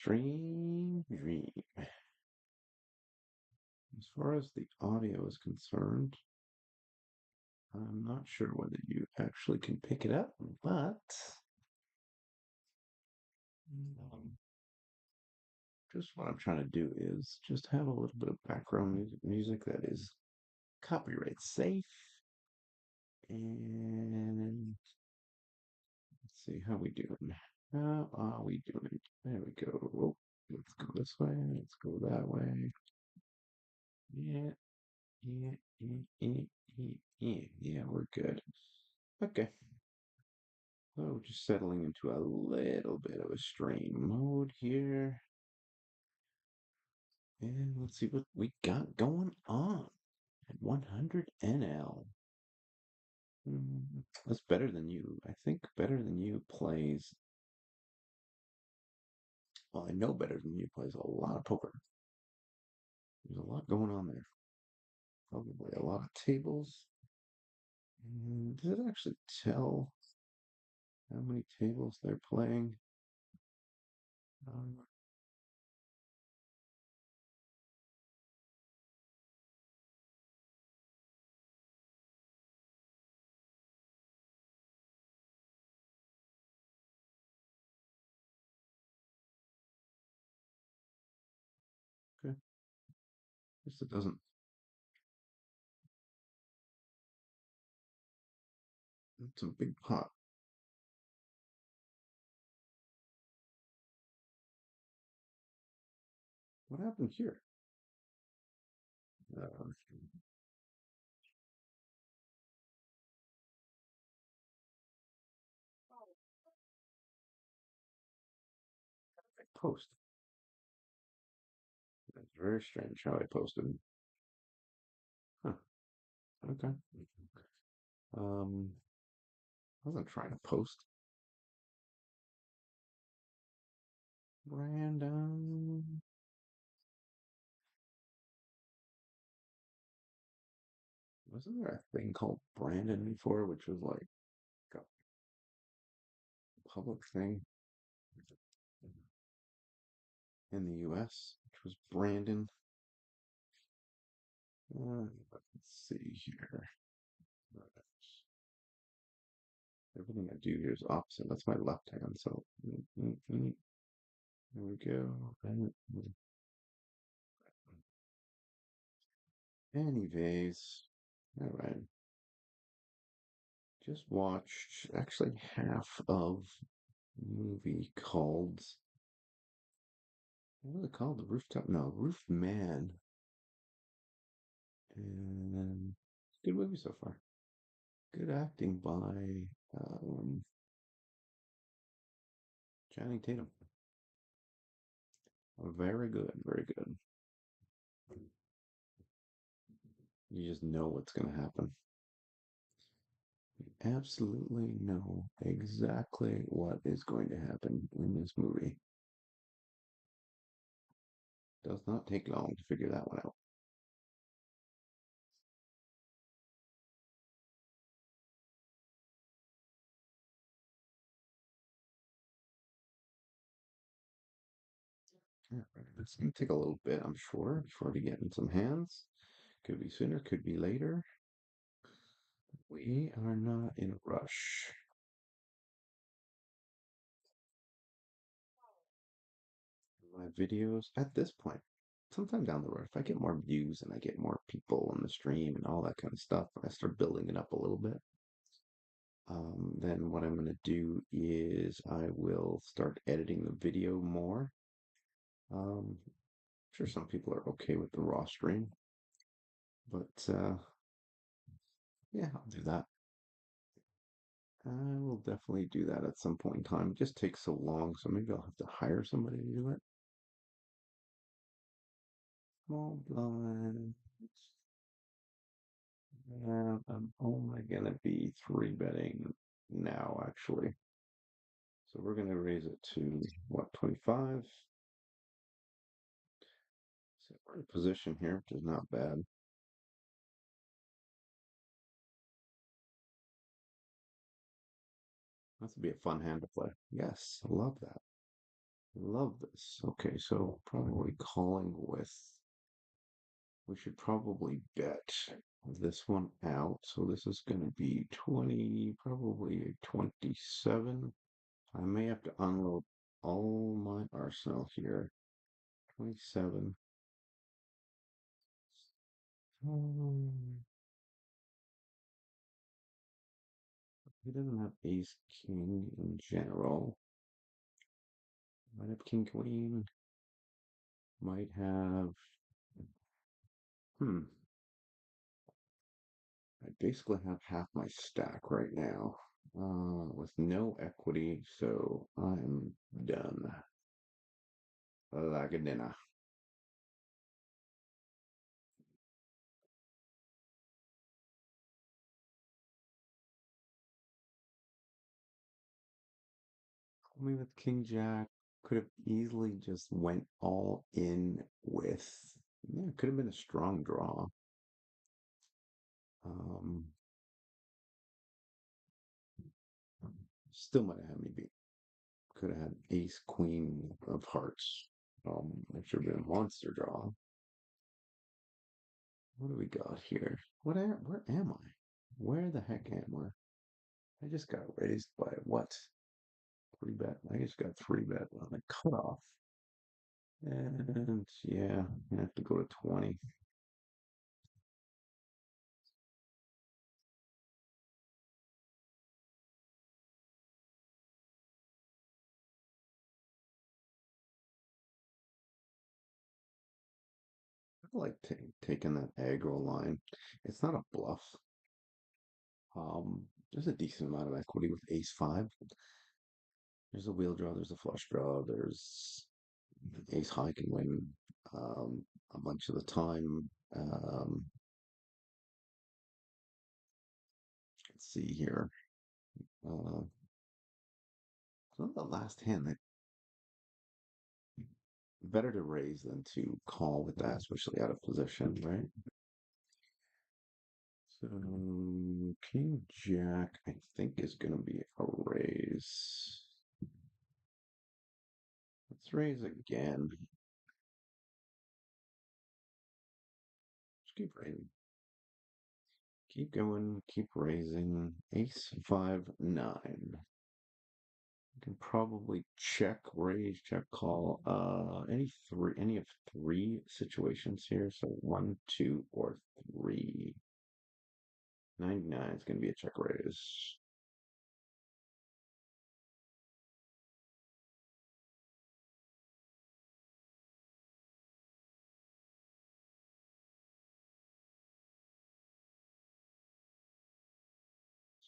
Dream, dream. As far as the audio is concerned, I'm not sure whether you actually can pick it up, but um, just what I'm trying to do is just have a little bit of background music that is copyright safe. And let's see how we doing. How are we doing? There we go. Oh, let's go this way. Let's go that way. Yeah, yeah, yeah, yeah, yeah, yeah. Yeah, we're good. Okay. So just settling into a little bit of a stream mode here. And let's see what we got going on at 100 NL. That's better than you. I think better than you plays. Well, I know better than you plays a lot of poker. There's a lot going on there. Probably a lot of tables. Does it actually tell how many tables they're playing? Um, okay. Guess it doesn't. It's a big pot. What happened here? Uh, post. That's very strange how I posted. Huh. Okay. I wasn't trying to post. Random. Wasn't there a thing called Brandon before, which was like a public thing in the US, which was Brandon? Let's see here. Right. Everything I do here is opposite. That's my left hand. So there we go. Anyways, all right. Just watched actually half of a movie called what was it called? The Rooftop? No, Roof Man. And good movie so far. Good acting by Channing Tatum. Very good, very good. You just know what's going to happen. You absolutely know exactly what is going to happen in this movie. Does not take long to figure that one out. Yeah, right. It's going to take a little bit, I'm sure, before we get in some hands. Could be sooner, could be later. We are not in a rush. My videos at this point, sometime down the road, if I get more views and I get more people on the stream and all that kind of stuff, and I start building it up a little bit, then what I'm going to do is I will start editing the video more. I'm sure some people are okay with the raw stream, but yeah, I'll do that. I will definitely do that at some point in time. It just takes so long, so maybe I'll have to hire somebody to do it. Small blind. I'm only gonna be three betting now, actually. So we're gonna raise it to what, 25? So we're in position here, which is not bad. That would be a fun hand to play. Yes, I love that. Love this. Okay, so probably calling with. We should probably bet this one out. So this is going to be 20, probably a 27. I may have to unload all my arsenal here. 27. Um, he doesn't have ace king in general. Might have king queen. Might have. Hmm. I basically have half my stack right now, with no equity, so I'm done. Like a dinner. I mean, with King Jack, could have easily just went all in with. Yeah, it could have been a strong draw. Um, Still might have had me beat. Could have had Ace Queen of Hearts. It should have been a monster draw. What do we got here? Where am I? Where the heck am I? I just got raised by what? Three bet. I just got three bet on the cutoff. And yeah, I have to go to 20. I like taking that aggro line. It's not a bluff. There's a decent amount of equity with ace five. There's a wheel draw, there's a flush draw, there's ace high can win a bunch of the time. Let's see here. Uh, so the last hand that better to raise than to call with that, especially out of position, right? So King Jack, I think, is going to be a raise. Let's raise again. Just keep raising. Keep going. Keep raising. Ace five nine. You can probably check raise, check call. Any of three situations here. So one, two, or three. 99 is going to be a check raise.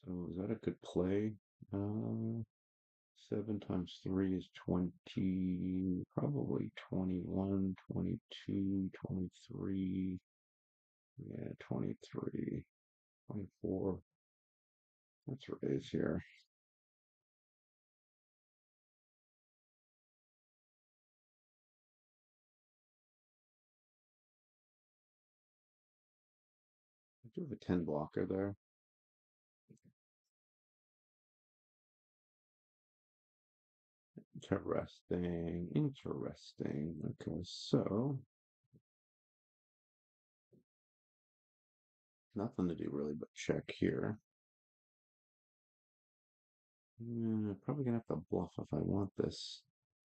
So is that a good play? Uh, 7 times 3 is 20, probably 21, 22, 23. Yeah, 23, 24. That's raise here. I do have a 10 blocker there. Interesting, interesting. Okay, so nothing to do really but check here. Probably gonna have to bluff if I want this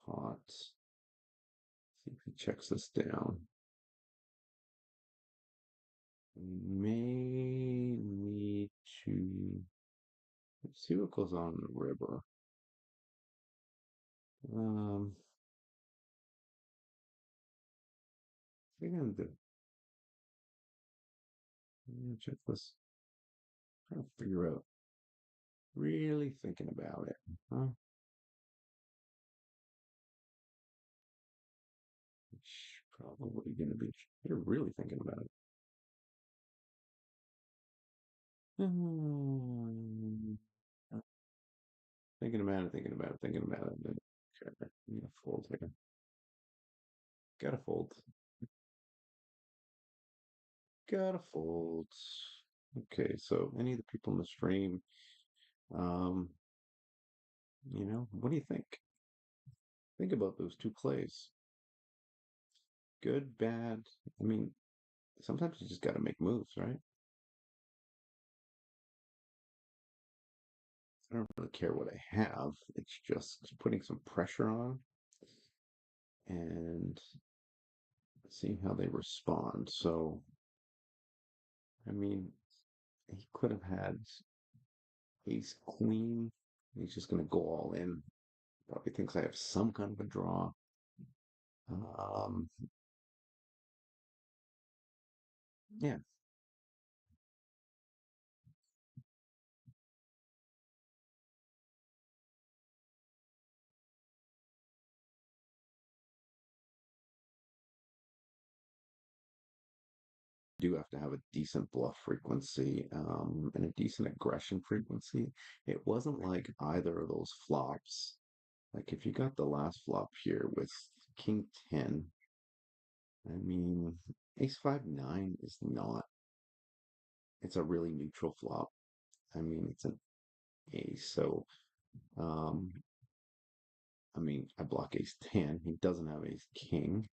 pot. See if he checks this down. May need to let's see what goes on in the river. Um, what are you gonna do? Check this. Trying to figure out. Really thinking about it. Huh? It's probably gonna be. You're really thinking about it. Hmm. Thinking about it. Thinking about it. Thinking about it. Okay, I'm gonna fold here. Gotta fold. Gotta fold. Okay, so any of the people in the stream, um, what do you think? Think about those two plays. Good, bad. I mean, sometimes you just got to make moves, right? I don't really care what I have. It's just putting some pressure on and seeing how they respond. So, I mean, he could have had ace queen. He's just going to go all in. Probably thinks I have some kind of a draw. Um, yeah, do have to have a decent bluff frequency and a decent aggression frequency. It wasn't like either of those flops. Like if you got the last flop here with King 10, I mean, Ace 5 9 is not, it's a really neutral flop. I mean, it's an ace. So, um, I mean, I block Ace 10. He doesn't have Ace King.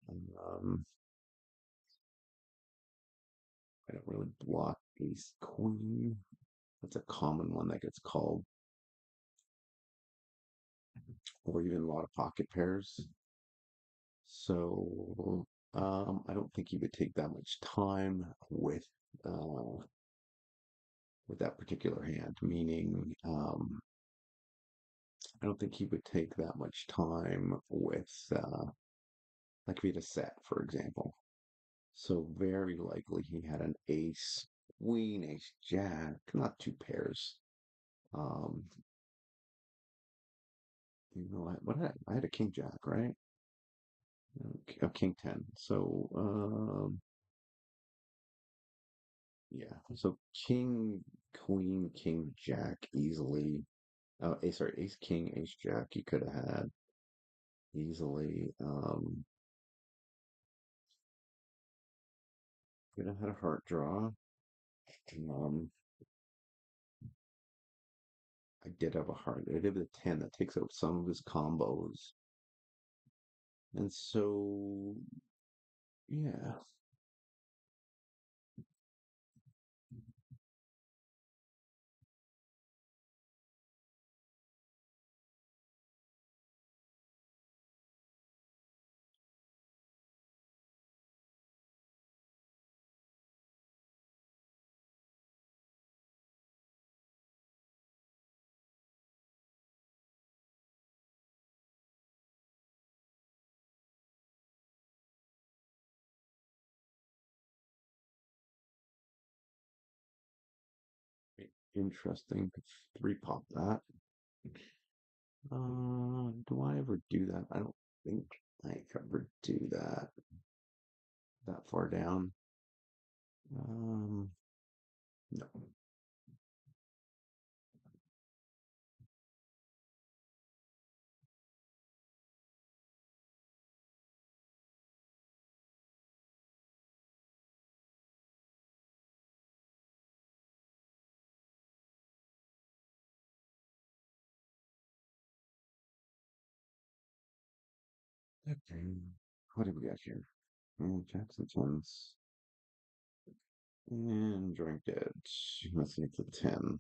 Um, I don't really block Ace Queen. That's a common one that gets called, or even a lot of pocket pairs. So, I don't think he would take that much time with that particular hand, meaning I don't think he would take that much time with like if he had a set, for example. So very likely he had an ace, queen, ace, jack, not two pairs. Um, what did I had a king jack, right? A king 10. So yeah. So king, queen, king, jack easily. Ace, sorry, ace, king, ace, jack. You could have had easily. Could have had a heart draw. Um, I did have a heart. I did with a 10 that takes out some of his combos. And so, yeah, interesting. Three pop that. Do I ever do that? I don't think I ever do that far down. Um, no. Okay. What do we got here? Jackson tens and drink dead. Let's see, it's a 10.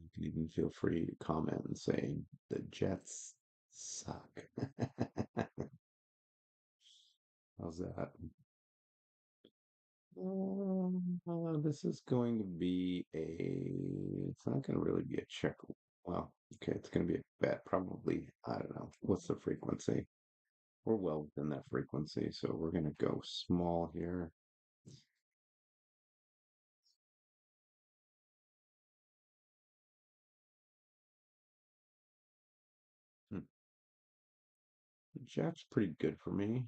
You can even feel free to comment and say the Jets suck. How's that? This is going to be a. It's not going to really be a check. Well, okay, it's going to be a bet. Probably. I don't know. What's the frequency? we're well within that frequency, so we're gonna go small here. Hmm. Jack's pretty good for me.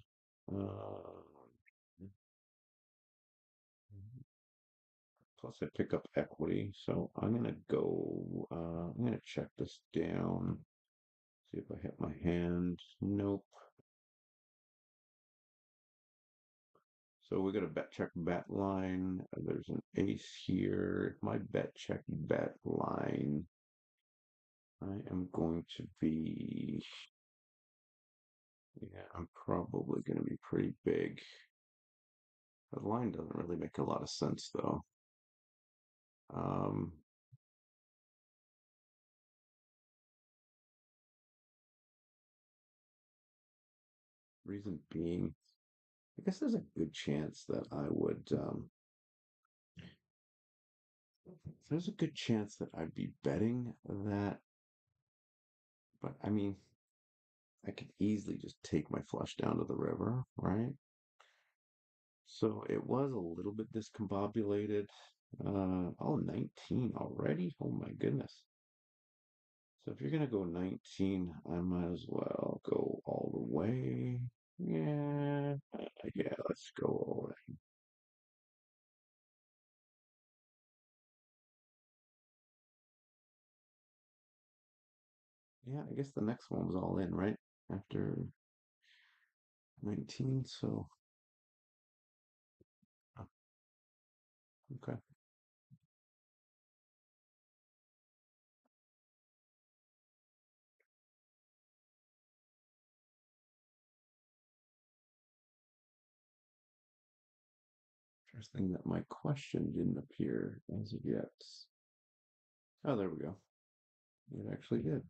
Uh, Plus I pick up equity, so I'm gonna go, I'm gonna check this down, see if I hit my hand. Nope. So we got a bet check bet line. There's an ace here. My bet check bet line, I am going to be, yeah, I'm probably going to be pretty big. The line doesn't really make a lot of sense though. Um, Reason being, I guess there's a good chance that I would, there's a good chance that I'd be betting that, but I mean, I could easily just take my flush down to the river, right? So it was a little bit discombobulated. Oh, 19 already? Oh my goodness. So if you're gonna go 19, I might as well go all the way. Yeah, yeah, let's go all the way. Yeah, I guess the next one was all in, right? After 19, so oh, okay. Interesting that my question didn't appear as of yet. Oh, there we go. It actually did.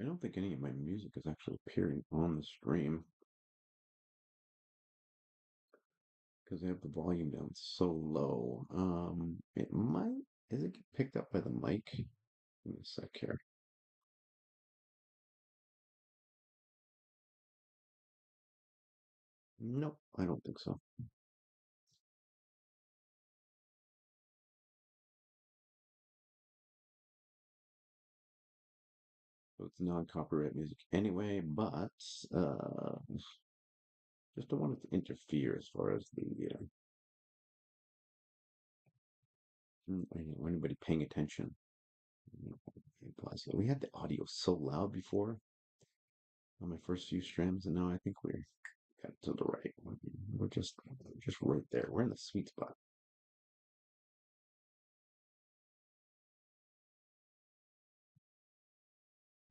I don't think any of my music is actually appearing on the stream because I have the volume down so low. It might, is it get picked up by the mic? Give me a sec here. Nope, I don't think so. So it's non-copyright music anyway, but just don't want it to interfere as far as the anybody paying attention. Plus, we had the audio so loud before on my first few streams, and now I think we're got to the right. We're just right there. We're in the sweet spot.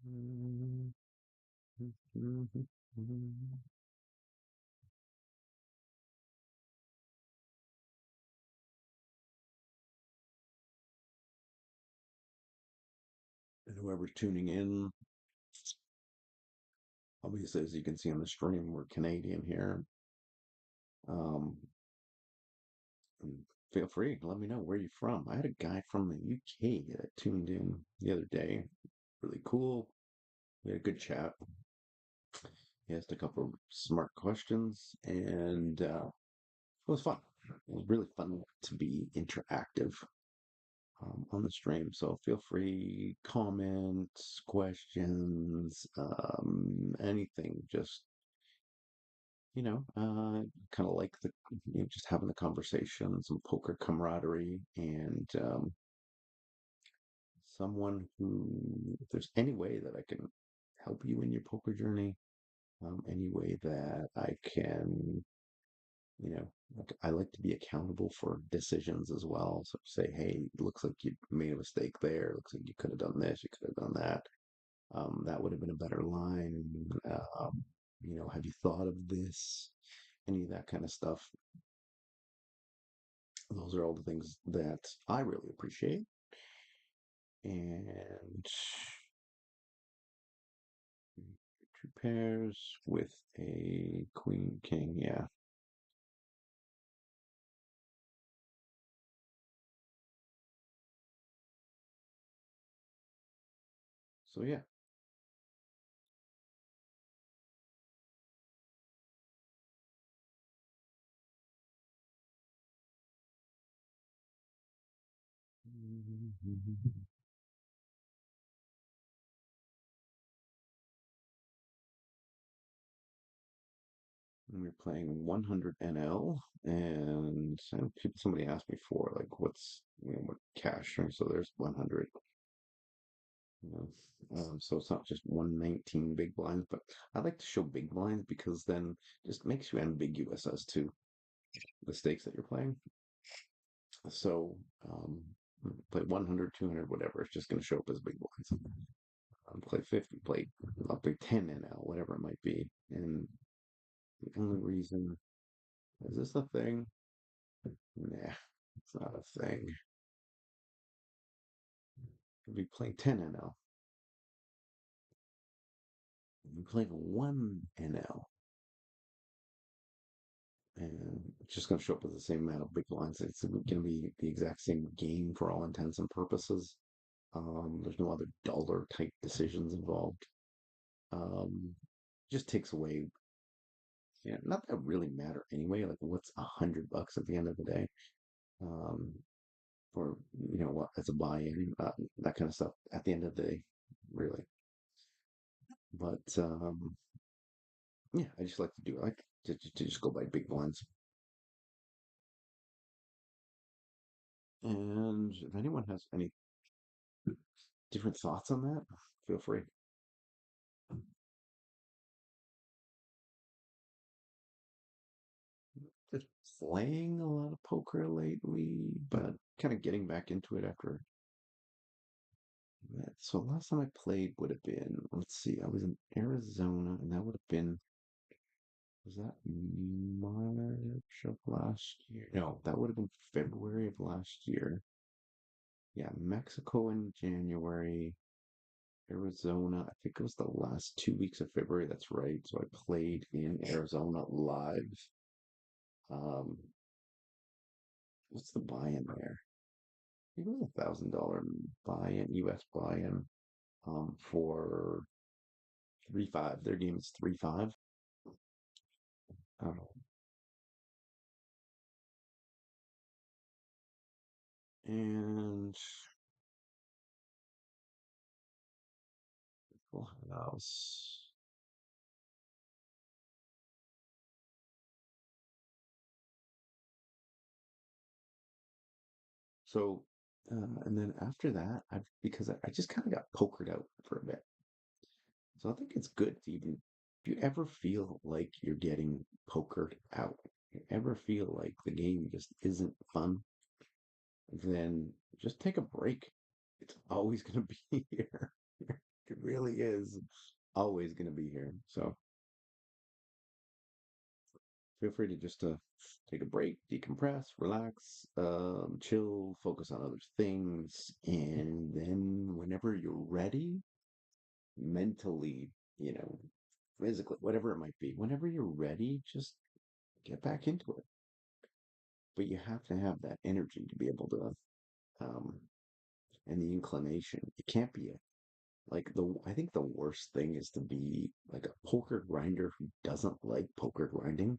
And whoever's tuning in, obviously, as you can see on the stream, we're Canadian here. Um, and feel free to let me know where you're from. I had a guy from the UK that tuned in the other day. Really cool. We had a good chat. He asked a couple of smart questions, and it was fun. It was really fun to be interactive on the stream. So feel free, comments, questions, anything. Just kind of like just having the conversation, some poker camaraderie, and someone who, if there's any way that I can help you in your poker journey, any way that I can, like I like to be accountable for decisions as well. So say, hey, it looks like you made a mistake there. Looks like you could have done this. You could have done that. That would have been a better line. Have you thought of this? any of that kind of stuff. Those are all the things that I really appreciate. And two pairs with a queen king. Yeah. So yeah. We're playing 100 NL, and somebody asked me for like what cash, right? So there's 100. You so it's not just 119 big blinds, but I like to show big blinds because then just makes you ambiguous as to the stakes that you're playing. So play 100, 200, whatever. It's just going to show up as big blinds. Play 50, play up to 10 NL, whatever it might be. And the only reason is this a thing? Nah, it's not a thing. Could be playing 10 NL. I'm playing 1 NL. And it's just going to show up with the same amount of big blinds. It's going to be the exact same game for all intents and purposes. There's no other dollar type decisions involved. Just takes away, yeah, not that really matter anyway. Like, what's $100 at the end of the day? Um, or what as a buy-in, that kind of stuff. At the end of the day, really. But yeah, I just like to do it. I like to just go by big blinds. And if anyone has any different thoughts on that, feel free. Just playing a lot of poker lately, but kind of getting back into it after that. So last time I played would have been, let's see, I was in Arizona, and that would have been, was that March of last year? No, that would have been February of last year. Yeah, Mexico in January, Arizona. I think it was the last 2 weeks of February. That's right. So I played in Arizona live. Um, what's the buy-in there? I think it was $1,000 buy-in, US buy-in, for 3-5. Their game is 3-5. Um, and full house. So, and then after that, because I just kind of got pokered out for a bit. So I think it's good to even, if you ever feel like you're getting pokered out, you ever feel like the game just isn't fun, then just take a break. It's always going to be here. It really is always going to be here. So feel free to just take a break, decompress, relax, chill, focus on other things, and then whenever you're ready, mentally, you know, physically, whatever it might be, whenever you're ready, just get back into it. But you have to have that energy to be able to, um, and the inclination. It can't be I think the worst thing is to be like a poker grinder who doesn't like poker grinding.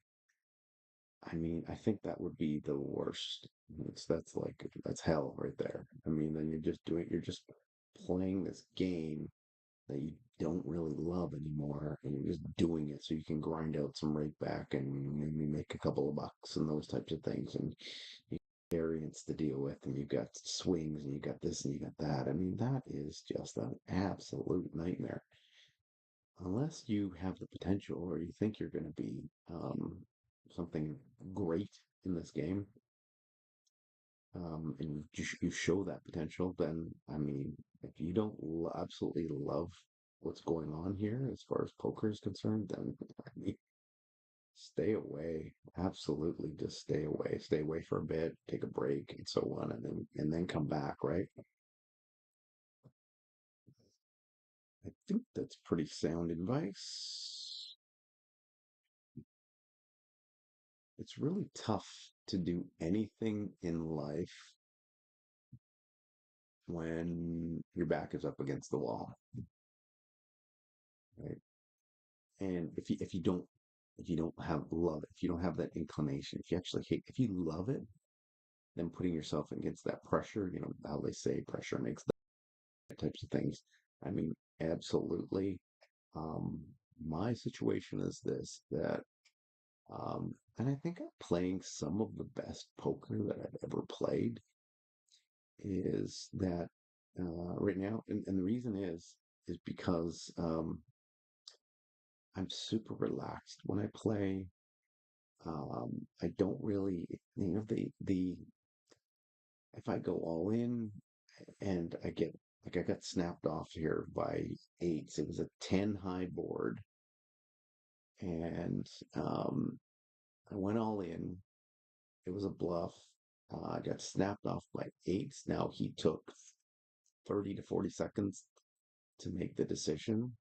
I mean, I think that would be the worst. That's hell right there. I mean, then you're just playing this game that you don't really love anymore, and you're just doing it so you can grind out some right back and maybe make a couple of bucks and those types of things. And you got variance to deal with, and you've got swings, and you got this, and you got that. I mean, that is just an absolute nightmare. Unless you have the potential or you think you're going to be something great in this game, and you show that potential, then I mean, if you don't absolutely love what's going on here as far as poker is concerned, then I mean, stay away. Absolutely, just stay away. Stay away for a bit, take a break, and so on, and then come back. Right? I think that's pretty sound advice. It's really tough to do anything in life when your back is up against the wall, right? And if you don't have love, if you don't have that inclination, if you actually hate, if you love it, then putting yourself against that pressure, you know, how they say pressure makes the types of things. I mean, absolutely. Um, my situation is this that, and I think I'm playing some of the best poker that I've ever played is that right now, and the reason is because I'm super relaxed when I play. I don't really, you know, the if I go all in and I get like I got snapped off here by eights. It was a 10 high board, and I went all in. It was a bluff. I got snapped off by eights. Now he took 30 to 40 seconds to make the decision.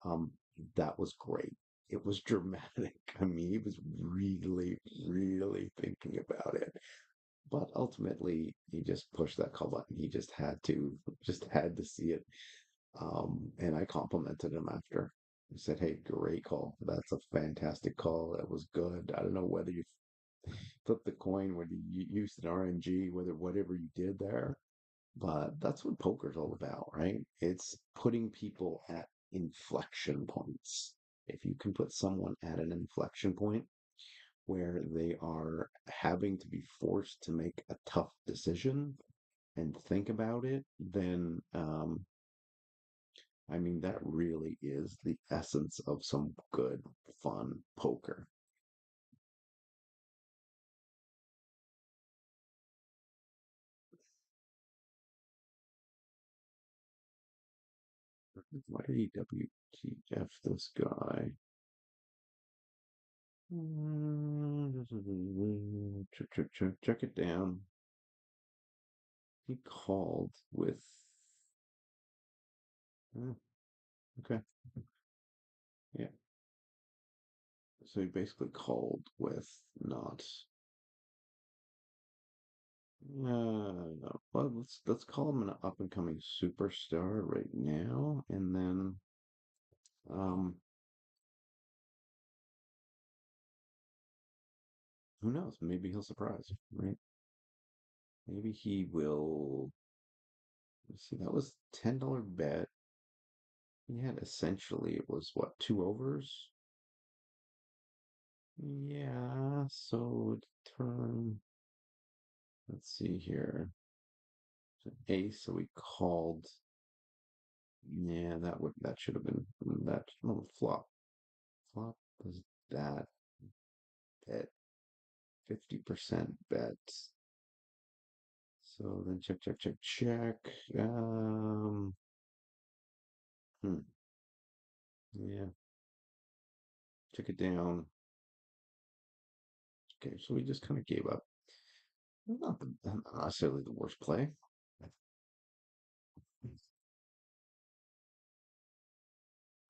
Um, that was great. It was dramatic. I mean, he was really, really thinking about it. But ultimately, he just pushed that call button. He just had to see it. And I complimented him after. I said, "Hey, great call. That's a fantastic call. That was good. I don't know whether you flipped the coin, whether you used an RNG, whether whatever you did there, but that's what poker's all about, right? It's putting people at inflection points. If you can put someone at an inflection point where they are having to be forced to make a tough decision and think about it, then I mean that really is the essence of some good, fun poker. Why did he WTF this guy? Check it down. He called with. Oh, okay. Yeah. So he basically called with not. No. Well, let's call him an up and coming superstar right now, and then um, who knows? Maybe he'll surprise, right? Maybe he will. Let's see, that was $10 bet. He had essentially it was what, two overs? Yeah, so turn. Let's see here. It's an ace, so we called. Yeah, that should have been that. Oh, flop. Flop was that at 50% bet. So then check. Um, hmm, yeah, check it down. Okay, so we just kind of gave up. Not necessarily the worst play.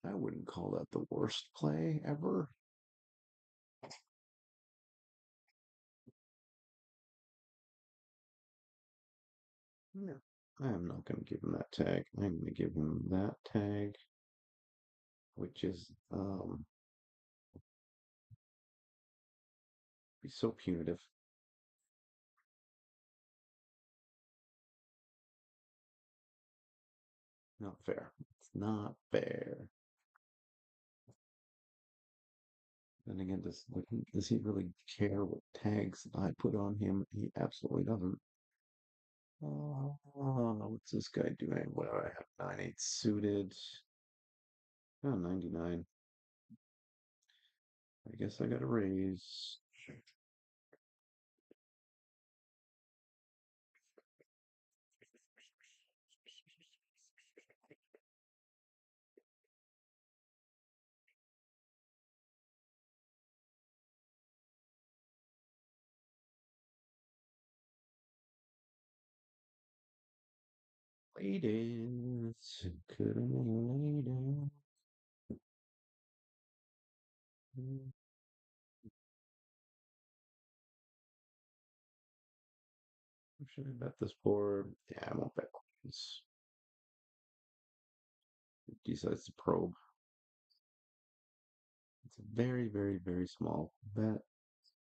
I wouldn't call that the worst play ever. No. I'm not going to give him that tag. I'm going to give him that tag, which is be so punitive. Not fair. It's not fair. Then again, does he really care what tags I put on him? He absolutely doesn't. What's this guy doing? What do I have? 9-8 suited. Oh, 99. I guess I got a raise. waited. Could have waited. Should I bet this board? Yeah, I won't bet queens. Decides to probe. It's a very, very, very small bet.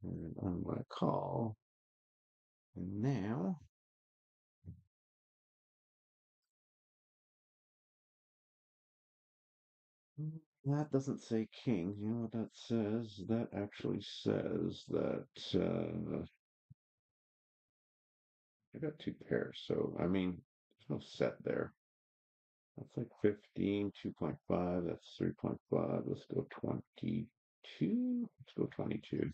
And I'm going to call. And now, that doesn't say king. You know what that says? That actually says that I got two pairs. So, I mean, there's no set there. That's like 15, 2.5. That's 3.5. Let's go 22. Let's go 22.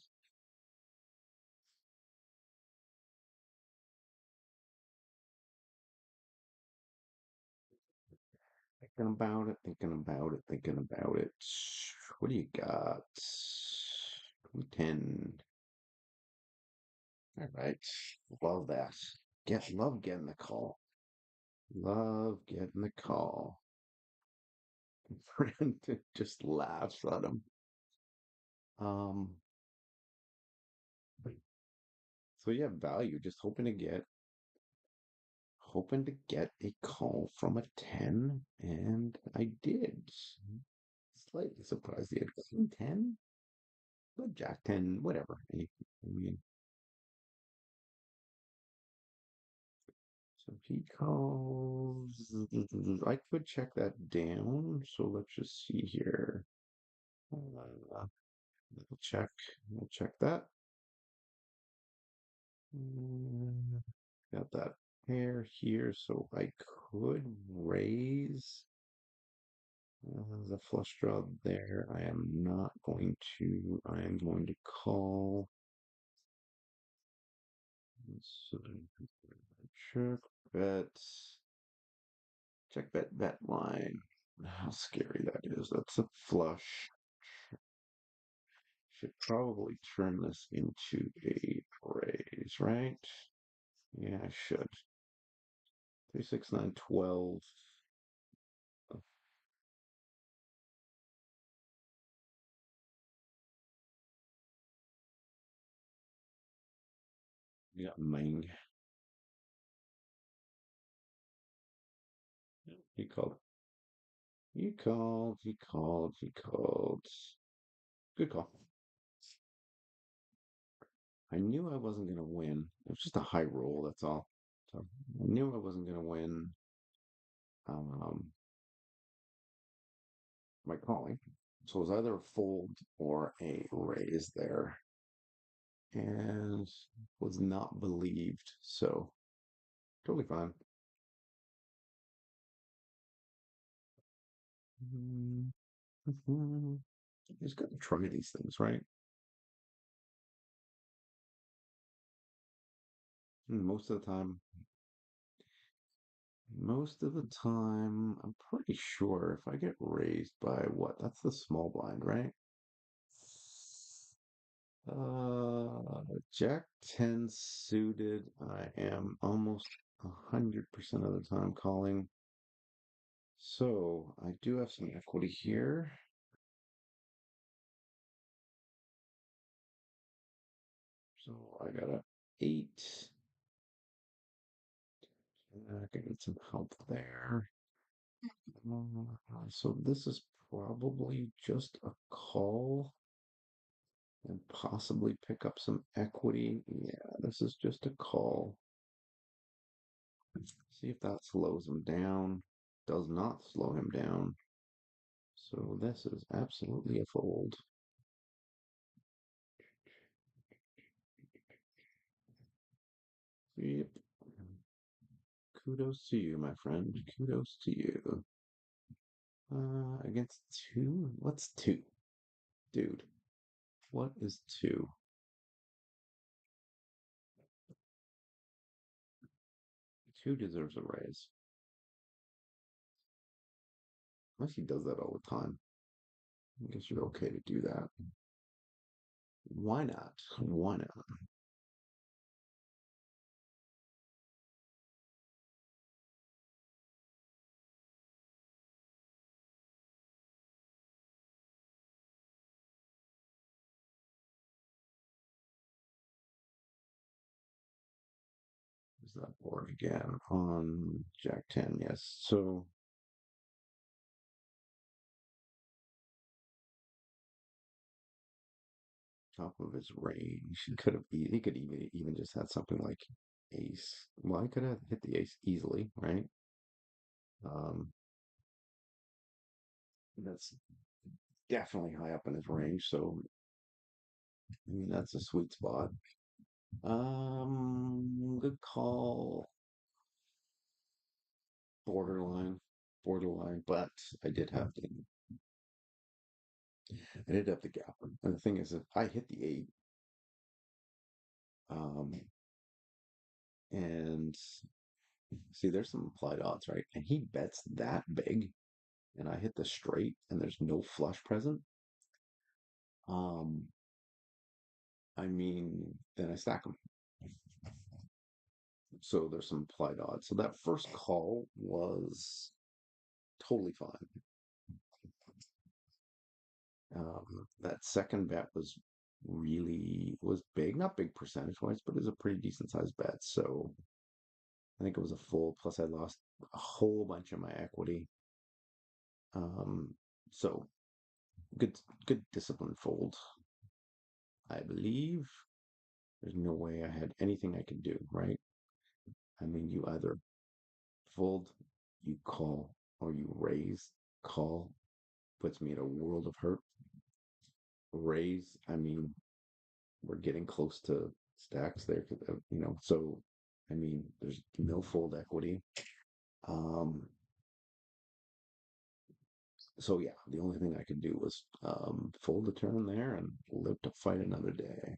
Thinking about it, thinking about it, thinking about it. What do you got? 10. All right. Love that. Love getting the call. Love getting the call. Friend just laughs at him. Um, so yeah, value. Just hoping to get a call from a 10, and I did. Slightly surprised he had Queen 10, but Jack 10, whatever. I mean, so he calls. I could check that down. So let's just see here. Uh, we'll check. We'll check that. Mm, got that pair here, so I could raise the flush draw there. I am not going to. I am going to call. So, check bet. Check bet line. How scary that is. That's a flush. Should probably turn this into a raise, right? Yeah, I should. 3, 6, 9, 12. You got Ming. He called. He called. He called. He called. Good call. I knew I wasn't going to win. It was just a high roll, that's all. So I knew I wasn't going to win um, by calling. So it was either a fold or a raise there. And was not believed. So totally fine. Mhm. You just got to try these things, right? And most of the time, I'm pretty sure if I get raised by what? That's the small blind, right? Jack 10 suited. I am almost 100% of the time calling. So I do have some equity here. So I got a 8. I can get some help there. So this is probably just a call and possibly pick up some equity. Yeah, this is just a call. See if that slows him down. Does not slow him down. So this is absolutely a fold. Yep. Kudos to you, my friend. Kudos to you. Against 2? What's 2? Dude, what is 2? 2 deserves a raise. Unless he does that all the time. I guess you're okay to do that. Why not? Why not? Where's that board again? On Jack 10, yes. So top of his range, he could even just had something like ace. Well, I could have hit the ace easily, right? Um, that's definitely high up in his range. So I mean that's a sweet spot. Good call. Borderline, borderline, but I did have the I did have the gap. And the thing is, if I hit the eight, um, and see, there's some implied odds, right? And he bets that big, and I hit the straight, and there's no flush present. Um, I mean, then I stack them. So there's some implied odds. So that first call was totally fine. That second bet was big, not big percentage wise, but it was a pretty decent sized bet. So I think it was a full. Plus, I lost a whole bunch of my equity. Um, so good discipline fold. I believe there's no way I had anything I could do, right? I mean, you either fold, you call, or you raise. Call puts me in a world of hurt. Raise, I mean, we're getting close to stacks there, so I mean, there's no fold equity. Um, so yeah, the only thing I could do was fold the turn there and live to fight another day.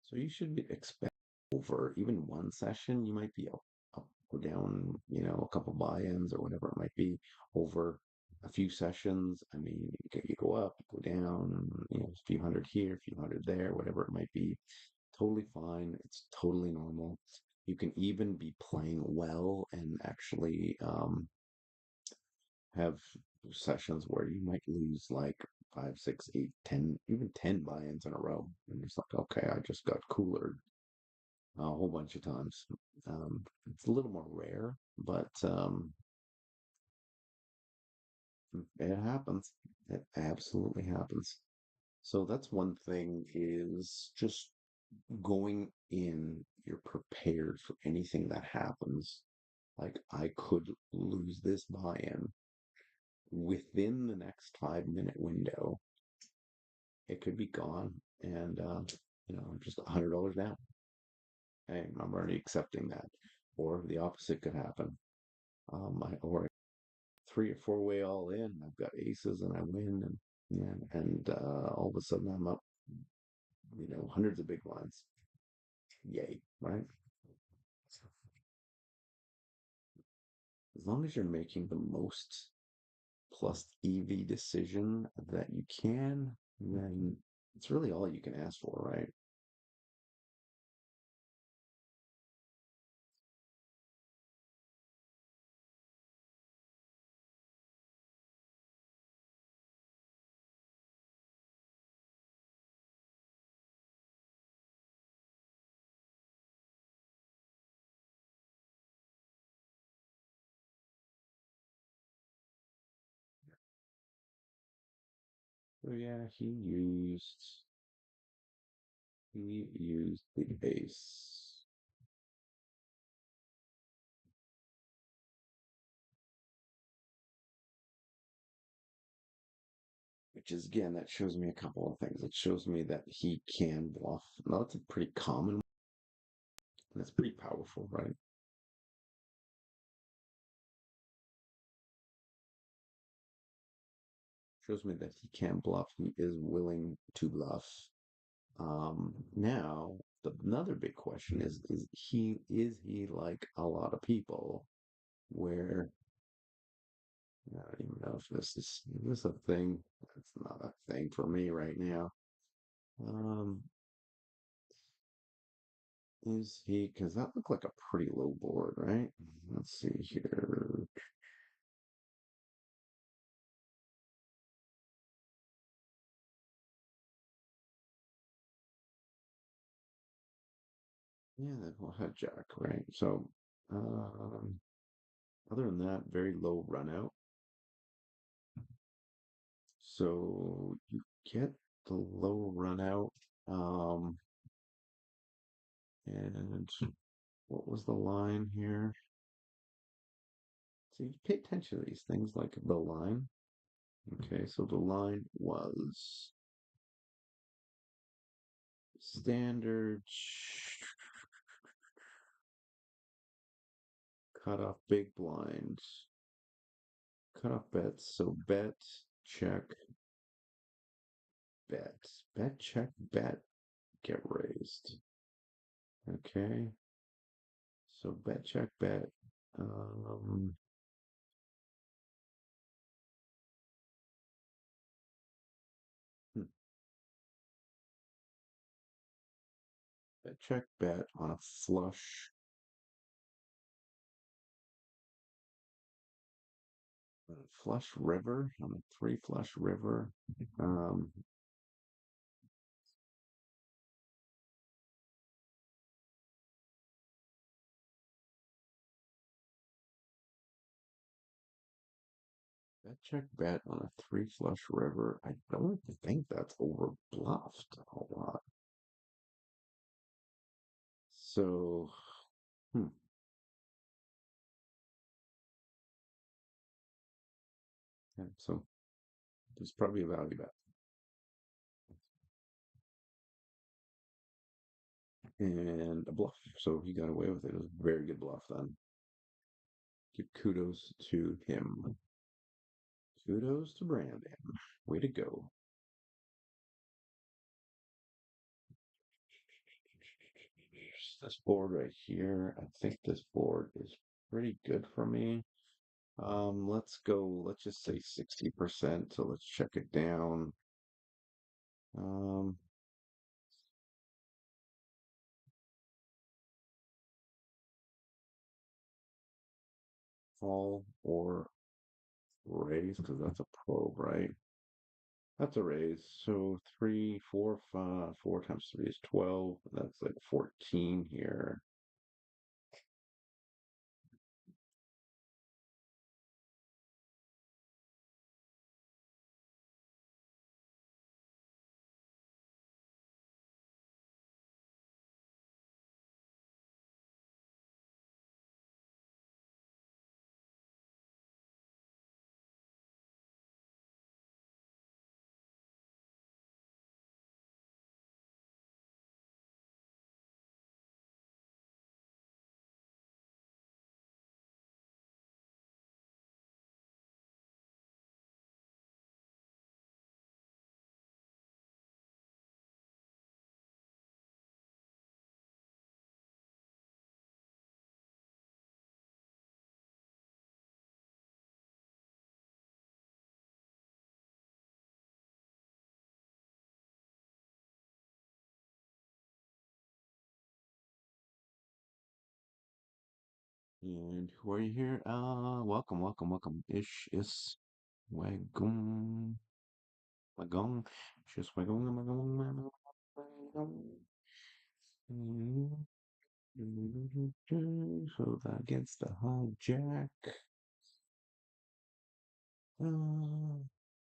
So you should expect over even one session, you might be up or down, a couple buy-ins or whatever it might be over a few sessions. I mean, you go up, you go down, a few hundred here, a few hundred there, whatever it might be. Totally fine. It's totally normal. You can even be playing well and actually have sessions where you might lose like five, six, eight, 10, even 10 buy-ins in a row. And it's like, okay, I just got cooler a whole bunch of times. It's a little more rare, but it happens. It absolutely happens. So that's one thing is just going in, you're prepared for anything that happens. Like I could lose this buy-in within the next 5 minute window. It could be gone, and just $100 down. Hey, I'm already accepting that. Or the opposite could happen. Or 3 or 4 way all in. I've got aces and I win, and yeah, and all of a sudden I'm up, hundreds of big blinds. Yay, right? As long as you're making the most plus EV decision that you can, then it's really all you can ask for, right? So yeah, he used the ace. Which is again, that shows me a couple of things. It shows me that he can bluff. Now that's a pretty common, and that's pretty powerful, right? Shows me that he can bluff. He is willing to bluff. Now another big question is he like a lot of people where I don't even know if this a thing. It's not a thing for me right now. Um, Is he? Because that looked like a pretty low board, right? Let's see here. Yeah, that will had Jack, right? So, um, other than that, very low run out. So you get the low run out. Um, and what was the line here? So you pay attention to these things like the line. Okay, so the line was standard cut off big blind, cut off bets. So bet, check, bet, bet, check, bet, get raised. Okay, so bet, check, bet. Um, hmm, bet, check, bet on a flush river, on a three flush river. Um, Bet check bet on a three flush river. I don't think that's over bluffed a lot. So, hmm, yeah, so there's probably a value bet and a bluff. So he got away with it. It was a very good bluff then. Give kudos to him. Kudos to Brandon. Way to go. This board right here, I think this board is pretty good for me. Let's go, let's just say 60%. So let's check it down. Um, Fall or raise because that's a probe, right? That's a raise. So three, four, five, four times three is 12. That's like 14 here. And who are you here? Welcome, welcome, welcome. Ish is wagong, wagong, just wagong, wagong, wagong. So that against the hijack.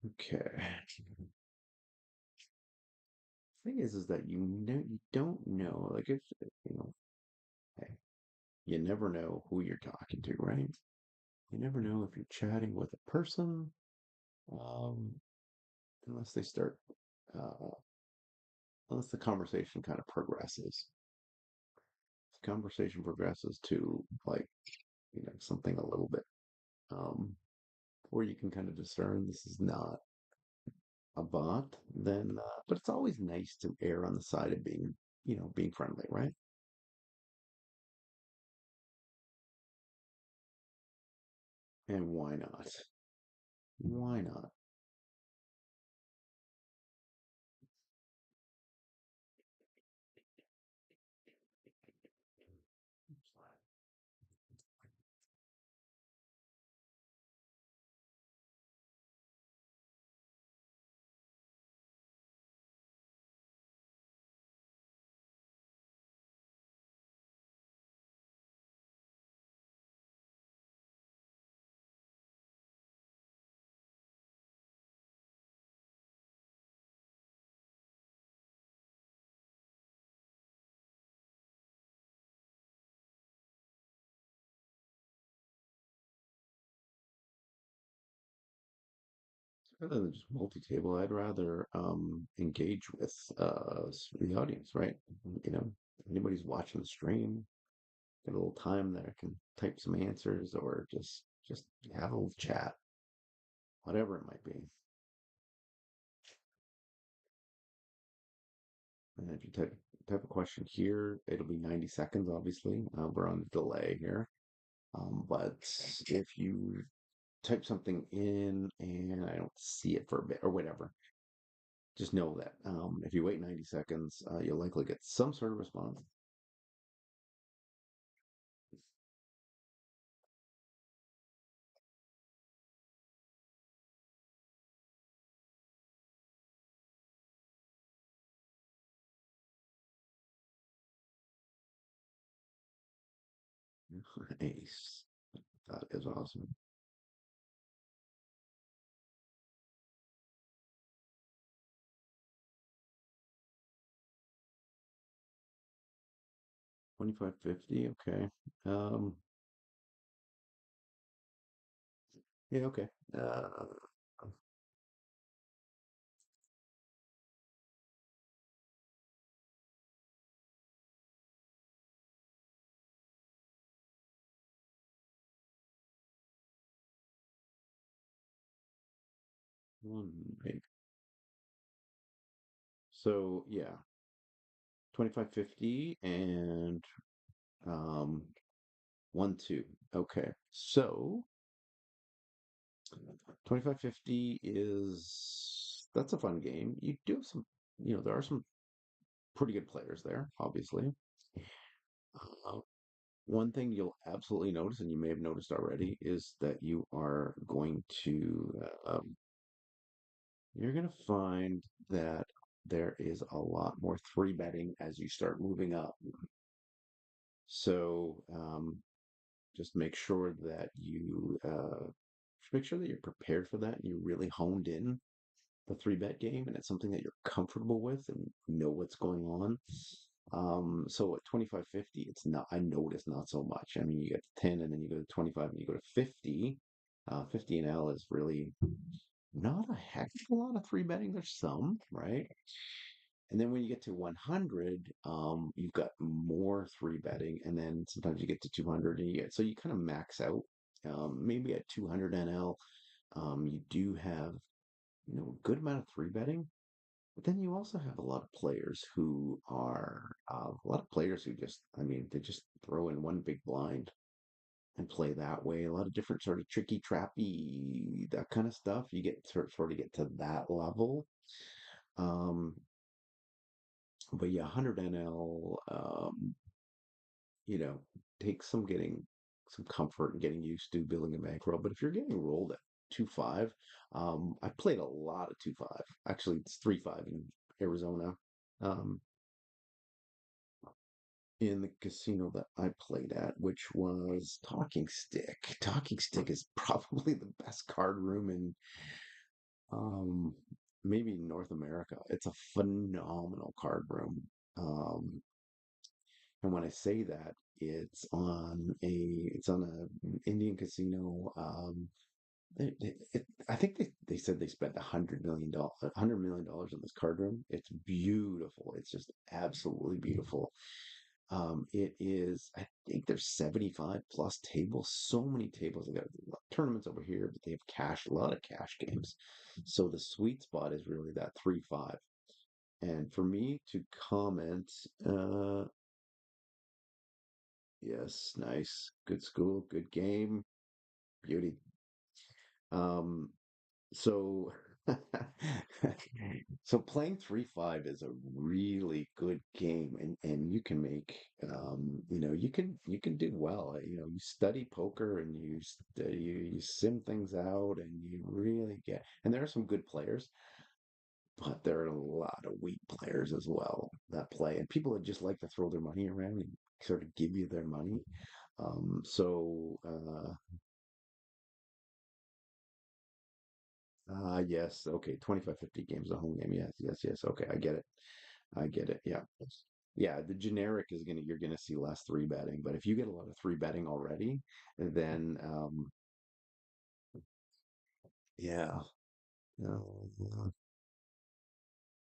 Okay. Thing is that you don't know, like if you know, hey, you never know who you're talking to, right? You never know if you're chatting with a person, um, unless they start, uh, unless the conversation kind of progresses. If the conversation progresses to like, something a little bit, um, where you can kind of discern this is not a bot, then, but it's always nice to err on the side of being, being friendly, right? And why not? Why not? Rather than just multi-table, I'd rather engage with the audience, right? You know, anybody's watching the stream, get a little time there, can type some answers or just have a little chat, whatever it might be. And if you type a question here, it'll be 90 seconds, obviously. We're on the delay here. But if you type something in and I don't see it for a bit or whatever, just know that if you wait 90 seconds, you'll likely get some sort of response. Ace. That is awesome. 2550. Okay. Um, yeah, okay. Uh, 1 8. So yeah, 2550 and um 1 2. Okay. So 2550 is that's a fun game. You do have some, there are some pretty good players there, obviously. Uh, One thing you'll absolutely notice, and you may have noticed already, is that you're going to find that there is a lot more three betting as you start moving up. So just make sure that you're prepared for that and you really honed in the three bet game and it's something that you're comfortable with and know what's going on. So at 2550, it's not, I notice not so much. I mean, you get to 10 and then you go to 25 and you go to 50. 50 and L is really not a heck of a lot of three betting. There's some, right? And then when you get to 100, you've got more three betting, and then sometimes you get to 200, and you kind of max out. Maybe at 200 NL, you do have a good amount of three betting, but then you also have a lot of players who just, I mean, they just throw in one big blind and play that way. A lot of different sort of tricky, trappy, that kind of stuff. You get sort of get to that level. Um, but yeah, 100 NL, you know, takes some getting some comfort and getting used to building a bankroll. But if you're getting rolled at 2-5, I played a lot of 2-5. Actually, it's 3-5 in Arizona. Um, in the casino that I played at, which was Talking Stick. Talking Stick is probably the best card room in um, maybe North America. It's a phenomenal card room. Um, and when I say that, it's on a Indian casino. I think they said they spent $100 million on this card room. It's beautiful. It's just absolutely beautiful. It is, I think there's 75 plus tables, so many tables. They got tournaments over here, but they have a lot of cash games. So the sweet spot is really that 3-5. And for me to comment, uh, yes, nice, good school, good game, beauty. Um, So, so playing 3-5 is a really good game, and you can make, you can do well. You study poker and you sim things out, and you really get. And there are some good players, but there are a lot of weak players as well that play, and people that just like to throw their money around and sort of give you their money. Yes, okay, 25-50 games a home game. Yes, yes, yes. Okay, I get it. I get it. Yeah. Yeah, the generic is you're gonna see less three betting, but if you get a lot of three betting already, then yeah. Uh,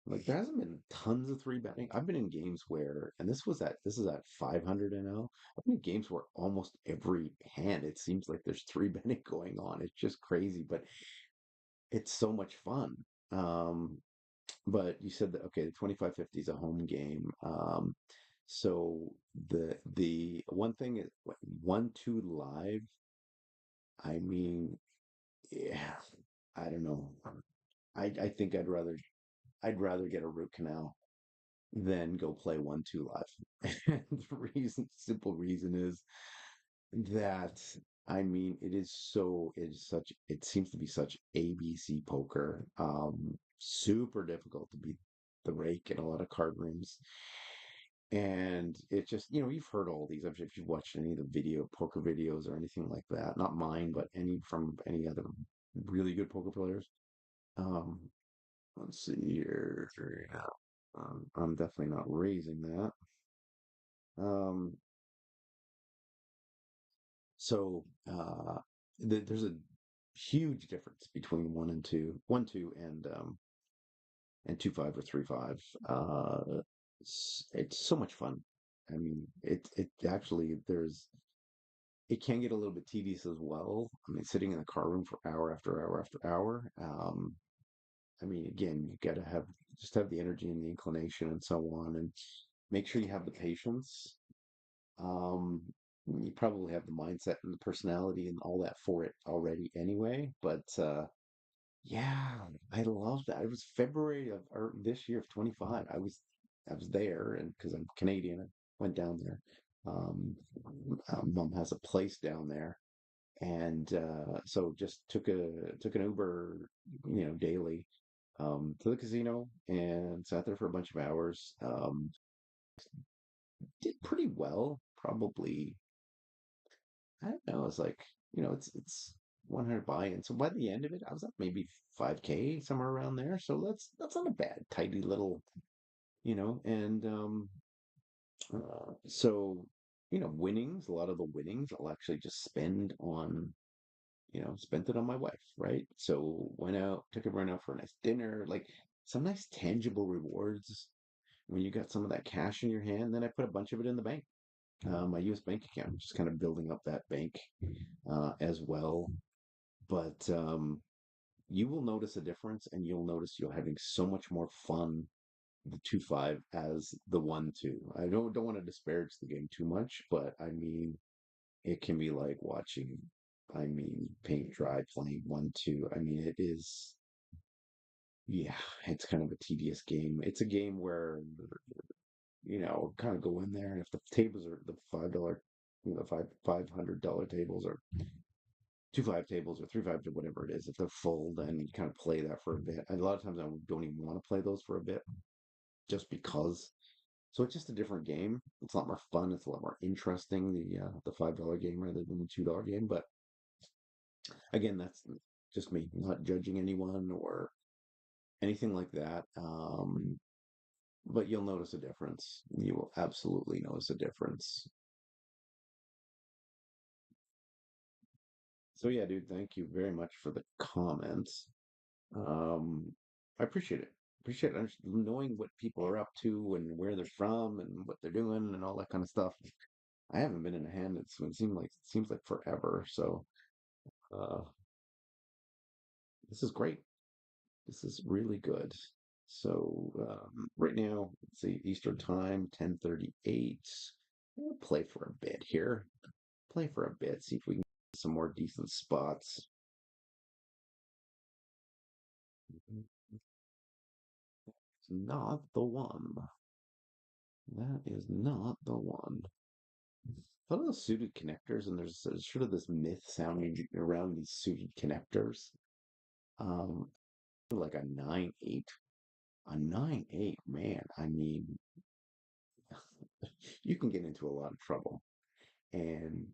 like there hasn't been tons of three betting. I've been in games where, and this is at 500 NL. I've been in games where almost every hand it seems like there's three betting going on. It's just crazy, but it's so much fun. Um, but you said that okay, the 2550 is a home game. So the one thing is 1-2 live. I mean, yeah, I don't know. I think I'd rather get a root canal than go play 1-2 live. And the simple reason is that it seems to be such ABC poker. Super difficult to beat the rake in a lot of card rooms. And it just, you've heard all these. If you've watched any of the poker videos or anything like that, not mine, but from any other really good poker players. Um, let's see here. Yeah. I'm definitely not raising that. Um, so there's a huge difference between 1-2, and 2-5 or 3-5. It's so much fun. I mean, it actually it can get a little bit tedious as well. I mean, sitting in the car room for hour after hour after hour. I mean, again, you got to have the energy and the inclination and so on, and make sure you have the patience. Um, you probably have the mindset and the personality and all that for it already anyway. But yeah, I love that. It was February of this year of 25. I was there, and because I'm Canadian, I went down there. Um, Mom has a place down there, and so just took an Uber, daily, to the casino and sat there for a bunch of hours. Did pretty well, probably. I don't know. It's like, it's 100 buy-in. So by the end of it, I was up maybe 5K, somewhere around there. So that's not a bad, tidy little, and so, winnings, a lot of the winnings I'll actually just spent it on my wife, right? So went out, took everyone out for a nice dinner, like some nice tangible rewards when you got some of that cash in your hand. Then I put a bunch of it in the bank, my US bank account, just kind of building up that bank as well. But you will notice a difference, and you'll notice you're having so much more fun the 2-5 as the 1-2. I don't want to disparage the game too much, but I mean it can be like watching, paint dry playing 1-2. I mean it is, yeah, it's kind of a tedious game. It's a game where kind of go in there, and if the tables are the $5, $500 tables, or 2-5 tables, or 3-5, or whatever it is, if they're full, then you kind of play that for a bit. And a lot of times I don't even want to play those for a bit, just because. So it's just a different game. It's a lot more fun. It's a lot more interesting. The $5 game rather than the $2 game. But again, that's just me, not judging anyone or anything like that. But you'll notice a difference. You will absolutely notice a difference. So yeah, dude, thank you very much for the comments. Um, I appreciate it. Appreciate knowing what people are up to and where they're from and what they're doing and all that kind of stuff. I haven't been in a hand. It seems like forever. So uh, this is great. This is really good. So right now, let's see, Eastern time, 10:38. We'll play for a bit here. Play for a bit. See if we can get some more decent spots. It's not the one. That is not the one. A lot of those suited connectors, and there's sort of this myth sounding around these suited connectors. Um, like a 9-8. A 9-8, man. I mean, you can get into a lot of trouble. And,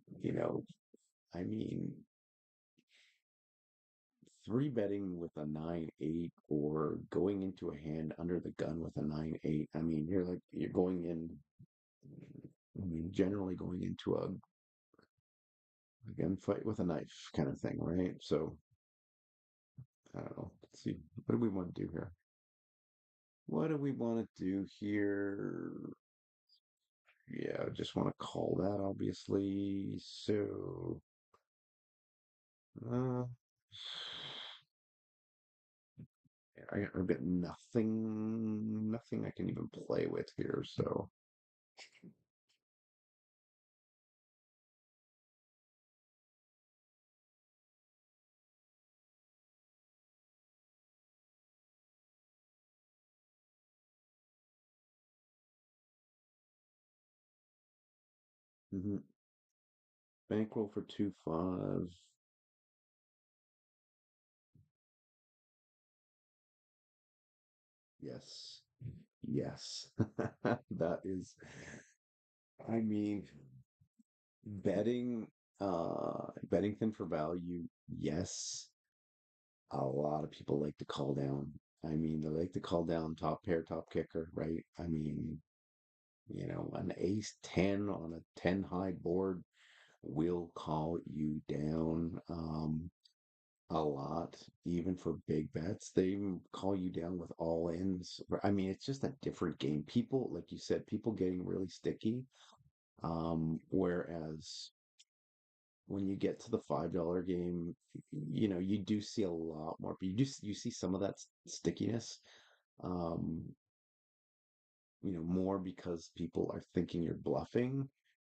I mean, three betting with a 9-8, or going into a hand under the gun with a 9-8. I mean, you're going in, I mean, generally going into a gunfight with a knife kind of thing, right? So, I don't know. let's see. What do we want to do here? What do we want to do here? Yeah, I just want to call that, obviously. So, uh, I've got nothing I can even play with here. So, mhm. Bankroll for 2-5. Yes, yes. That is, I mean, betting, betting thin for value. Yes, a lot of people like to call down. I mean, they like to call down top pair, top kicker, right? I mean, an ace 10 on a 10 high board will call you down a lot, even for big bets. They even call you down with all ins. I mean, it's just a different game. People, like you said, people getting really sticky. Whereas when you get to the $5 game, you do see a lot more, but you see some of that stickiness. Um, more because people are thinking you're bluffing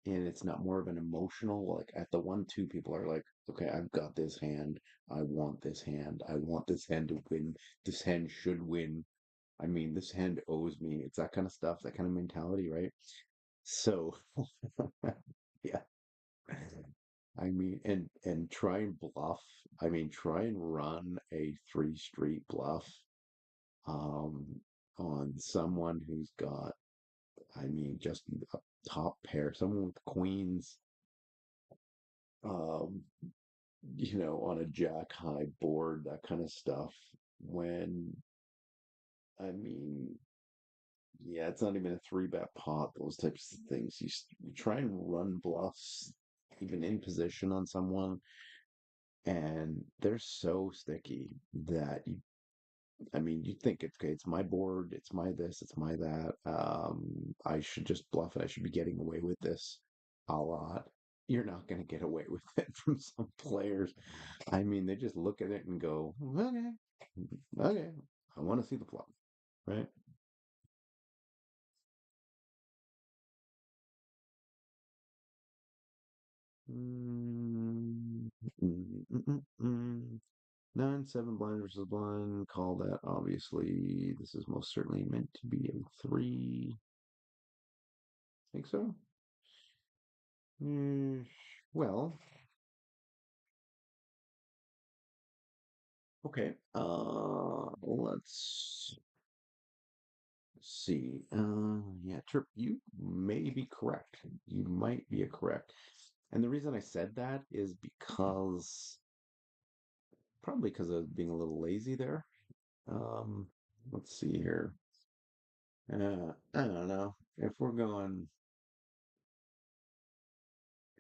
and it's not more of an emotional, like at the 1-2, people are like, okay, I've got this hand. I want this hand. I want this hand to win. This hand should win. I mean, this hand owes me. It's that kind of stuff, that kind of mentality, right? So, yeah. I mean, and try and bluff. I mean, try and run a three street bluff um on someone who's got, I mean, just a top pair, someone with queens, um, on a jack high board, that kind of stuff. When, I mean, yeah, it's not even a three bet pot, those types of things. You try and run bluffs, even in position on someone, and they're so sticky that I mean, you think it's okay, it's my board, it's my this, it's my that. I should just bluff it. I should be getting away with this a lot. You're not going to get away with it from some players. I mean, they just look at it and go, okay, okay, I want to see the flop, right? Mm, mm, mm, mm, mm. 9-7 blind versus blind. Call that, obviously. This is most certainly meant to be a three. Think so? Mm, well, okay. Let's see. Yeah, Trip, you may be correct. You might be correct. And the reason I said that is because probably because of being a little lazy there. Um, let's see here. I don't know. If we're going,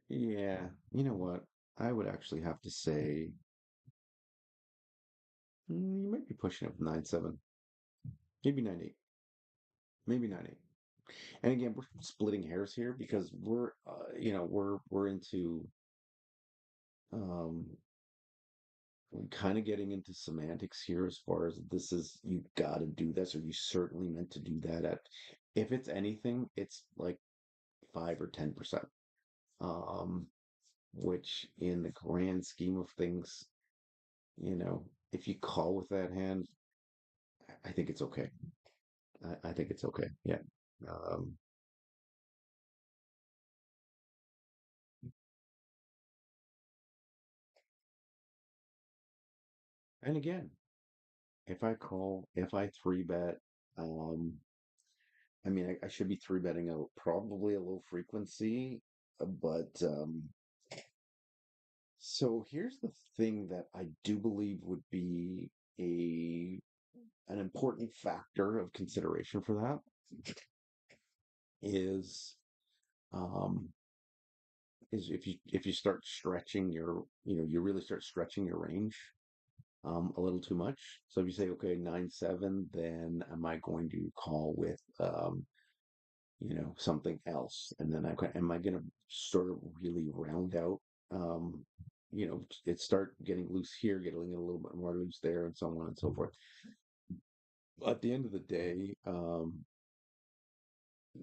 yeah, you know what? I would actually have to say you might be pushing it with 9-7, maybe 9-8, maybe 9-8. And again, we're splitting hairs here because we're into um, kind of getting into semantics here as far as this is, you got to do this or you certainly meant to do that at. If it's anything, it's like 5 or 10%. Um, which in the grand scheme of things, if you call with that hand, I think it's okay. I think it's okay. Yeah. Um, and again, if I three bet, um, I mean, I should be three betting a probably a low frequency, but so here's the thing that I do believe would be a an important factor of consideration for that is um is if you start stretching your, you really start stretching your range. a little too much. So if you say, okay, 9-7, then am I going to call with something else? And then am I going to sort of really round out, um, it start getting loose here, getting a little bit more loose there, and so on and so forth. At the end of the day,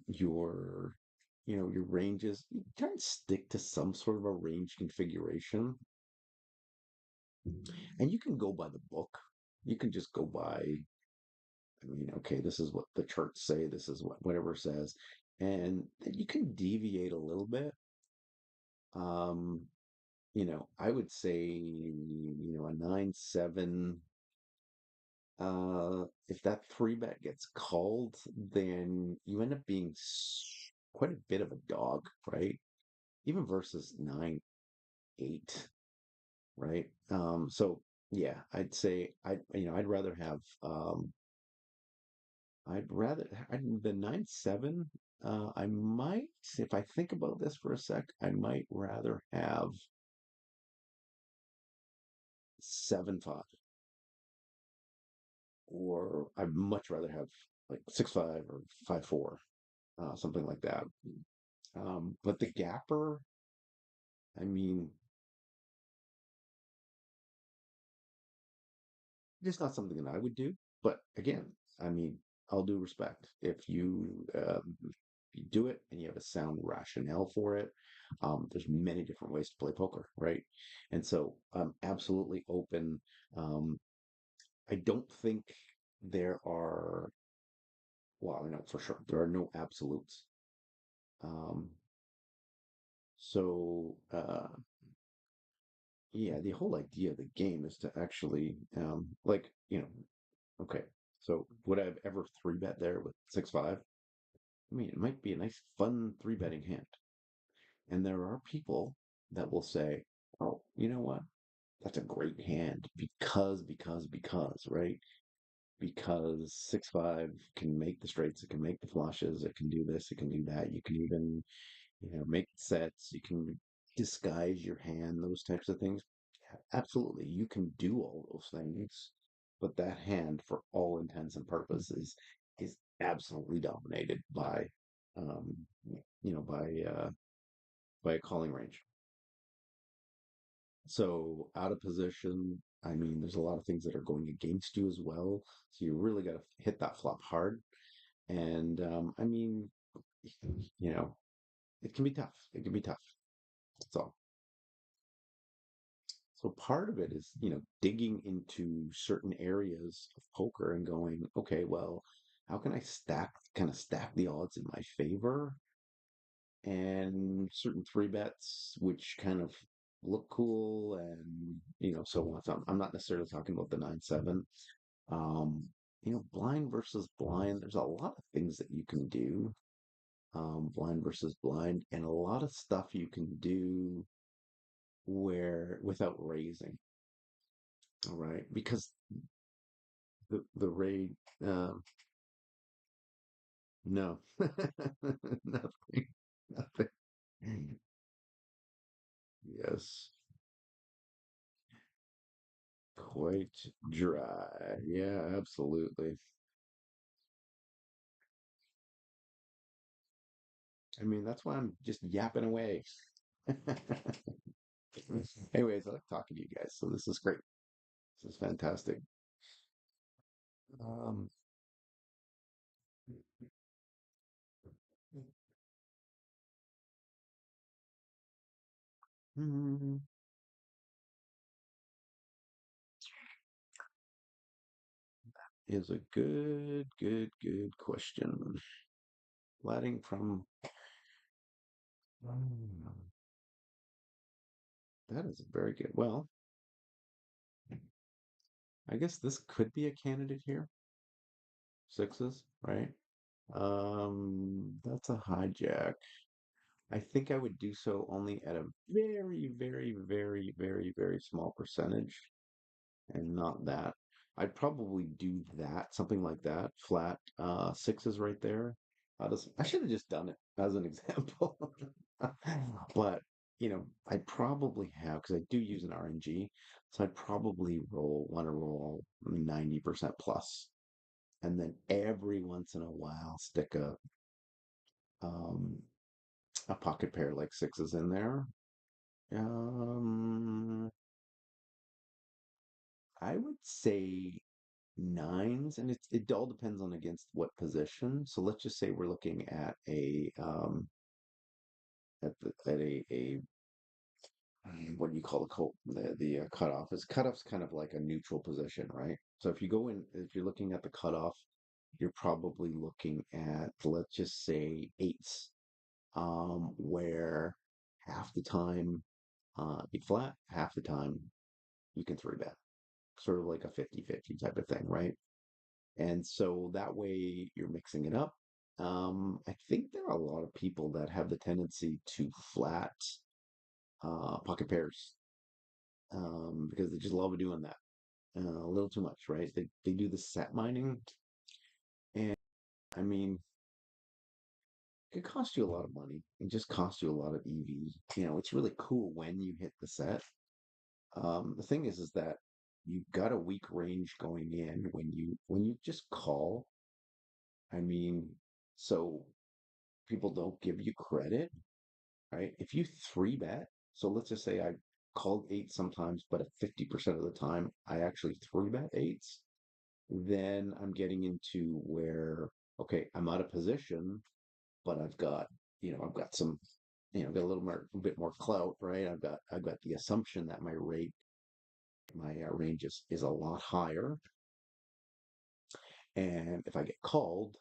your your ranges, you try and stick to some sort of a range configuration, and you can go by the book. You can just go by, I mean, okay, this is what the charts say, this is what whatever says, and then you can deviate a little bit. Um, I would say, a 9-7. If that three bet gets called, then you end up being quite a bit of a dog, right? Even versus 9-8, right? So yeah, I'd say I'd rather have the 9-7. I might, if I think about this for a sec, I might rather have 7-5, or I'd much rather have like 6-5 or 5-4, something like that. But the gapper, I mean, it's not something that I would do. But again, I mean, all due respect, if you do it and you have a sound rationale for it, there's many different ways to play poker, right? And so I'm absolutely open. Um, I don't think there are, well, I know for sure there are no absolutes. Um, so yeah, the whole idea of the game is to actually, like, okay, so would I have ever three bet there with 6-5? I mean, it might be a nice, fun three betting hand. And there are people that will say, oh, you know what? That's a great hand because, right? Because 6-5 can make the straights, it can make the flushes, it can do this, it can do that. You can even, make sets, you can disguise your hand, those types of things. Absolutely, you can do all those things, but that hand, for all intents and purposes, is absolutely dominated um, you know, by uh, by a calling range. So out of position, I mean, there's a lot of things that are going against you as well. So you really got to hit that flop hard. And I mean, you know, it can be tough. It can be tough. That's all. So part of it is, digging into certain areas of poker and going, okay, well, how can I kind of stack the odds in my favor? And certain three bets, which kind of look cool and, so on. So I'm not necessarily talking about the 9-7. Um, blind versus blind, there's a lot of things that you can do, blind versus blind, and a lot of stuff you can do where without raising. All right, because the raid, um, no, nothing, nothing. Yes, quite dry. Yeah, absolutely. I mean, that's why I'm just yapping away. Anyways, I like talking to you guys, so this is great. This is fantastic. Um, hmm, is a good question. Letting from that is very good. Well, I guess this could be a candidate here. Sixes, right? That's a hijack. I think I would do so only at a very, very, very, very, very small percentage, and not that. I'd probably do that, something like that, flat sixes right there. I should have just done it as an example. But I'd probably have, because I do use an RNG, so I'd probably want to roll 90% plus, and then every once in a while stick um, a pocket pair like sixes in there. Um, I would say nines, and it all depends on against what position. So let's just say we're looking at a what do you call the cutoff? Is cutoff's kind of like a neutral position, right? So if you're looking at the cutoff, you're probably looking at, let's just say, eights, where half the time you flat, half the time you can three bet, sort of like a 50-50 type of thing, right? And so that way you're mixing it up. I think there are a lot of people that have the tendency to flat pocket pairs, because they just love doing that a little too much, right? They do the set mining, and I mean, it could cost you a lot of money. It just costs you a lot of EV. It's really cool when you hit the set. The thing is that you've got a weak range going in when you just call. I mean, so people don't give you credit, right? If you three bet, so let's just say I called eight sometimes, but at 50% of the time I actually three bet eights, then I'm getting into where, okay, I'm out of position, but I've got some, I've got a a bit more clout, right? I've got the assumption that my range is a lot higher, and if I get called,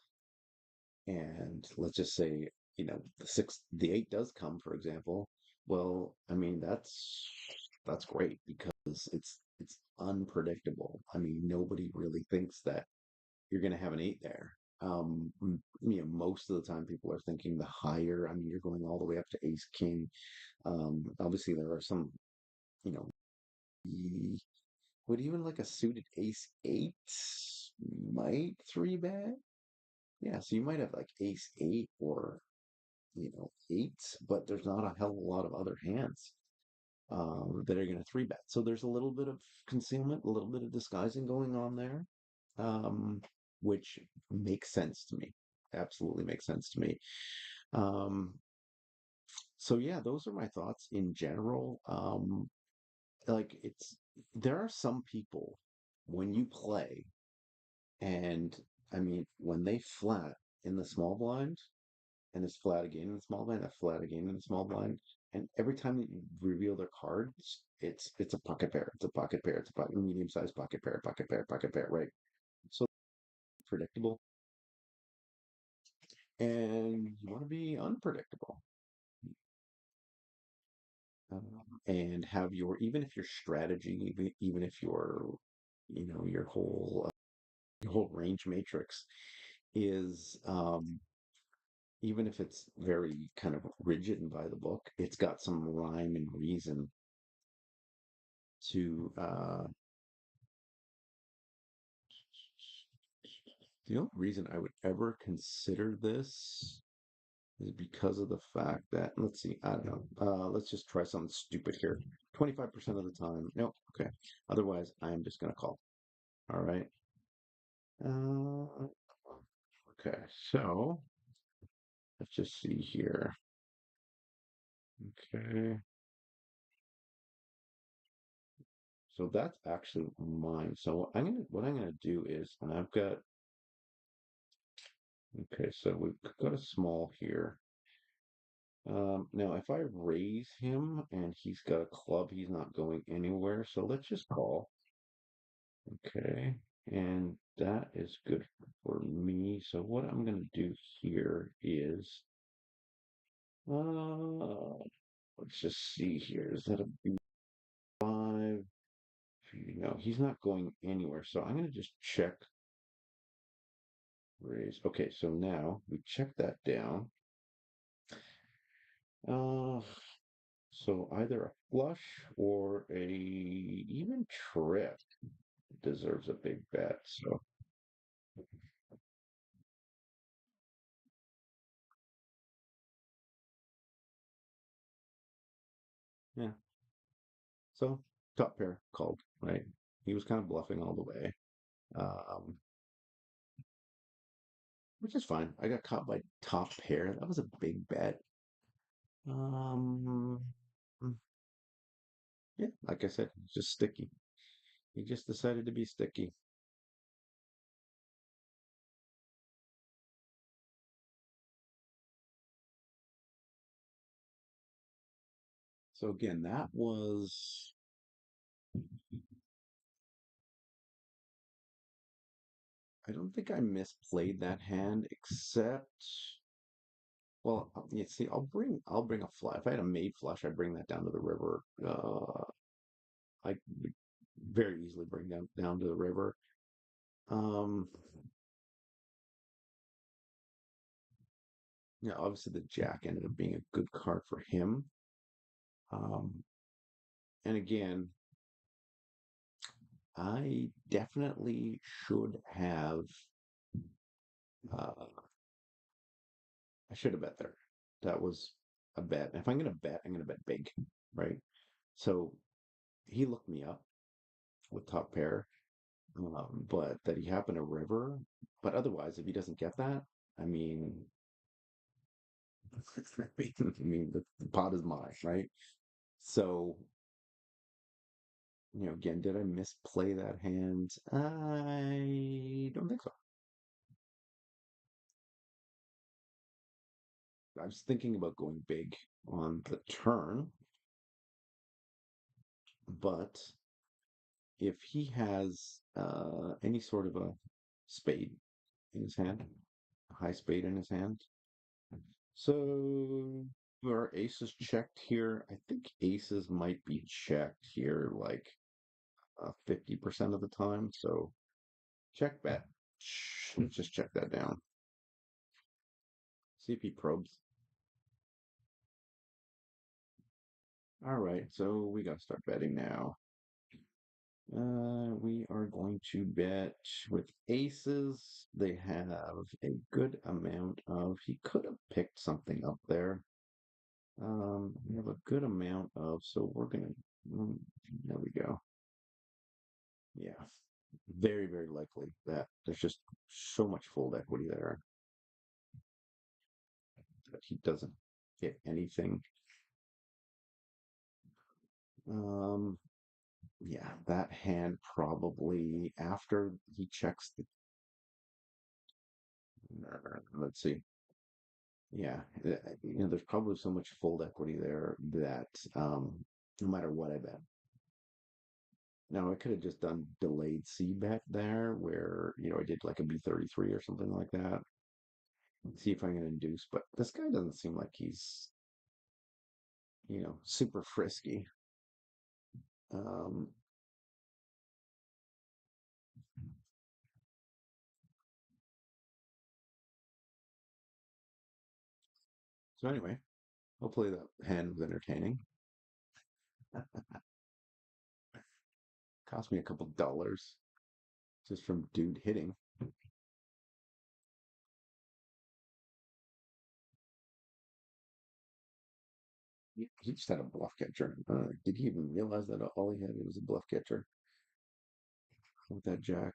and let's just say, the eight does come, for example, well, I mean, that's great because it's unpredictable. I mean, nobody really thinks that you're going to have an eight there. Most of the time people are thinking the higher. I mean, you're going all the way up to ace king. Obviously there are some, you know, would even like a suited ace eight might three bet. Yeah, so you might have like ace eight or, eights, but there's not a hell of a lot of other hands that are going to three bet. So there's a little bit of concealment, a little bit of disguising going on there, um, which makes sense to me. Absolutely makes sense to me. Um, so yeah, those are my thoughts in general. Like there are some people when you play, and I mean, when they flat in the small blind, and it's flat again in the small blind, that's flat again in the small blind. And every time that you reveal their cards, it's a pocket pair, it's a pocket pair, it's a medium sized pocket pair, right? So predictable, and you want to be unpredictable, and have even if your strategy, even if your whole range matrix is, even if it's very kind of rigid and by the book, it's got some rhyme and reason to the only reason I would ever consider this is because of the fact that, let's see, I don't know, let's just try something stupid here. 25% of the time, no, okay. Otherwise, I'm just gonna call. All right. Uh, okay, so let's just see here. Okay, so that's actually mine. So what I'm gonna do is, and I've got, okay, so we've got a small here. Now, if I raise him and he's got a club, he's not going anywhere. So let's just call. Okay. And that is good for me. So what I'm going to do here is, let's just see here. Is that a B5? No, he's not going anywhere. So I'm going to just check raise. Okay, so now we check that down. Uh, so either a flush or a even trip deserves a big bet. So Yeah. So top pair called, right? He was kind of bluffing all the way, um, which is fine. I got caught by top pair. That was a big bet. Um, yeah, like I said, it's just sticky. He just decided to be sticky. So again, that was, I don't think I misplayed that hand, except, well, you see, I'll bring a flush. If I had a made flush, I'd bring that down to the river. I could very easily bring them down to the river. Um, yeah, obviously the jack ended up being a good card for him. Um, and again, I definitely should have. Uh, I should have bet there. That was a bet. If I'm going to bet, I'm going to bet big, right? So he looked me up with top pair, but that he happened to river. But otherwise, if he doesn't get that, I mean, I mean, the pot is mine, right? So, again, did I misplay that hand? I don't think so. I was thinking about going big on the turn, but if he has any sort of a spade in his hand, a high spade in his hand, so our aces checked here. I think aces might be checked here like 50% of the time. So check bet. Let's just check that down. See if he probes. All right, so we got to start betting now. We are going to bet with aces. They have a good amount of. He could have picked something up there. We have a good amount of. So we're gonna. There we go. Yeah, very very likely that there's just so much fold equity there that he doesn't hit anything. Um, yeah, that hand probably after he checks the. Let's see. Yeah, there's probably so much fold equity there that no matter what I bet. Now I could have just done delayed C bet there, where I did like a B33 or something like that. See if I can induce, but this guy doesn't seem like he's super frisky. Um, so anyway, hopefully the hand was entertaining. Cost me a couple dollars just from dude hitting. He just had a bluff catcher. Did he even realize that all he had was a bluff catcher with that jack?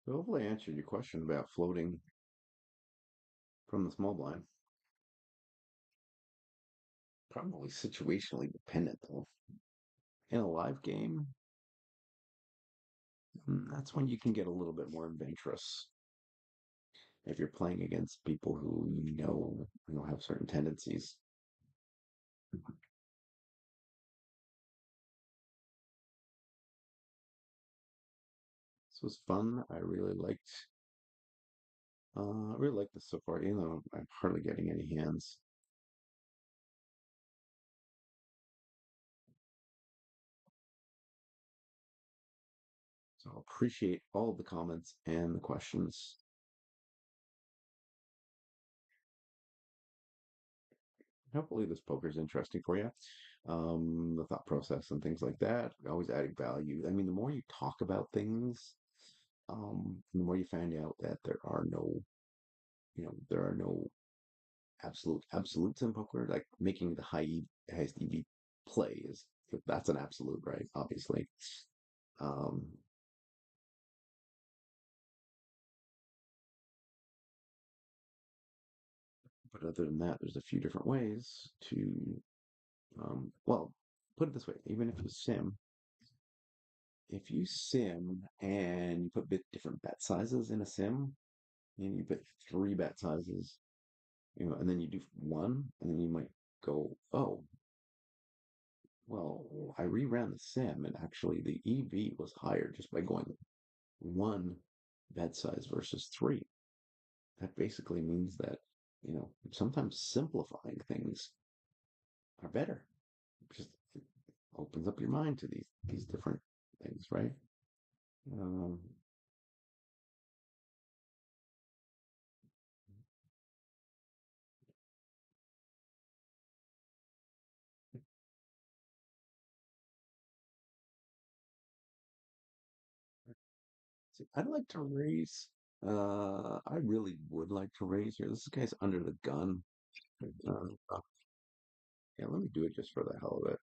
So hopefully I answered your question about floating from the small blind. Probably situationally dependent though. In a live game, that's when you can get a little bit more adventurous. if you're playing against people who have certain tendencies. This was fun. I really liked this so far, even though I'm hardly getting any hands. So I appreciate all of the comments and the questions. Hopefully this poker is interesting for you. The thought process and things like that, always adding value. I mean, the more you talk about things, the more you find out that there are no absolutes in poker. Like making the highest EV play that's an absolute, right? Obviously. Um, but other than that, there's a few different ways to, well, put it this way, even if you sim and you put different bet sizes in a sim, and you put three bet sizes, and then you do one, and then you might go, oh, well, I reran the sim, and actually the EV was higher just by going one bet size versus three. That basically means that, sometimes simplifying things are better. Just it opens up your mind to these different things, right? Um, See, I'd like to raise. I really would like to raise here. This guy's under the gun. Uh, yeah, let me do it just for the hell of it,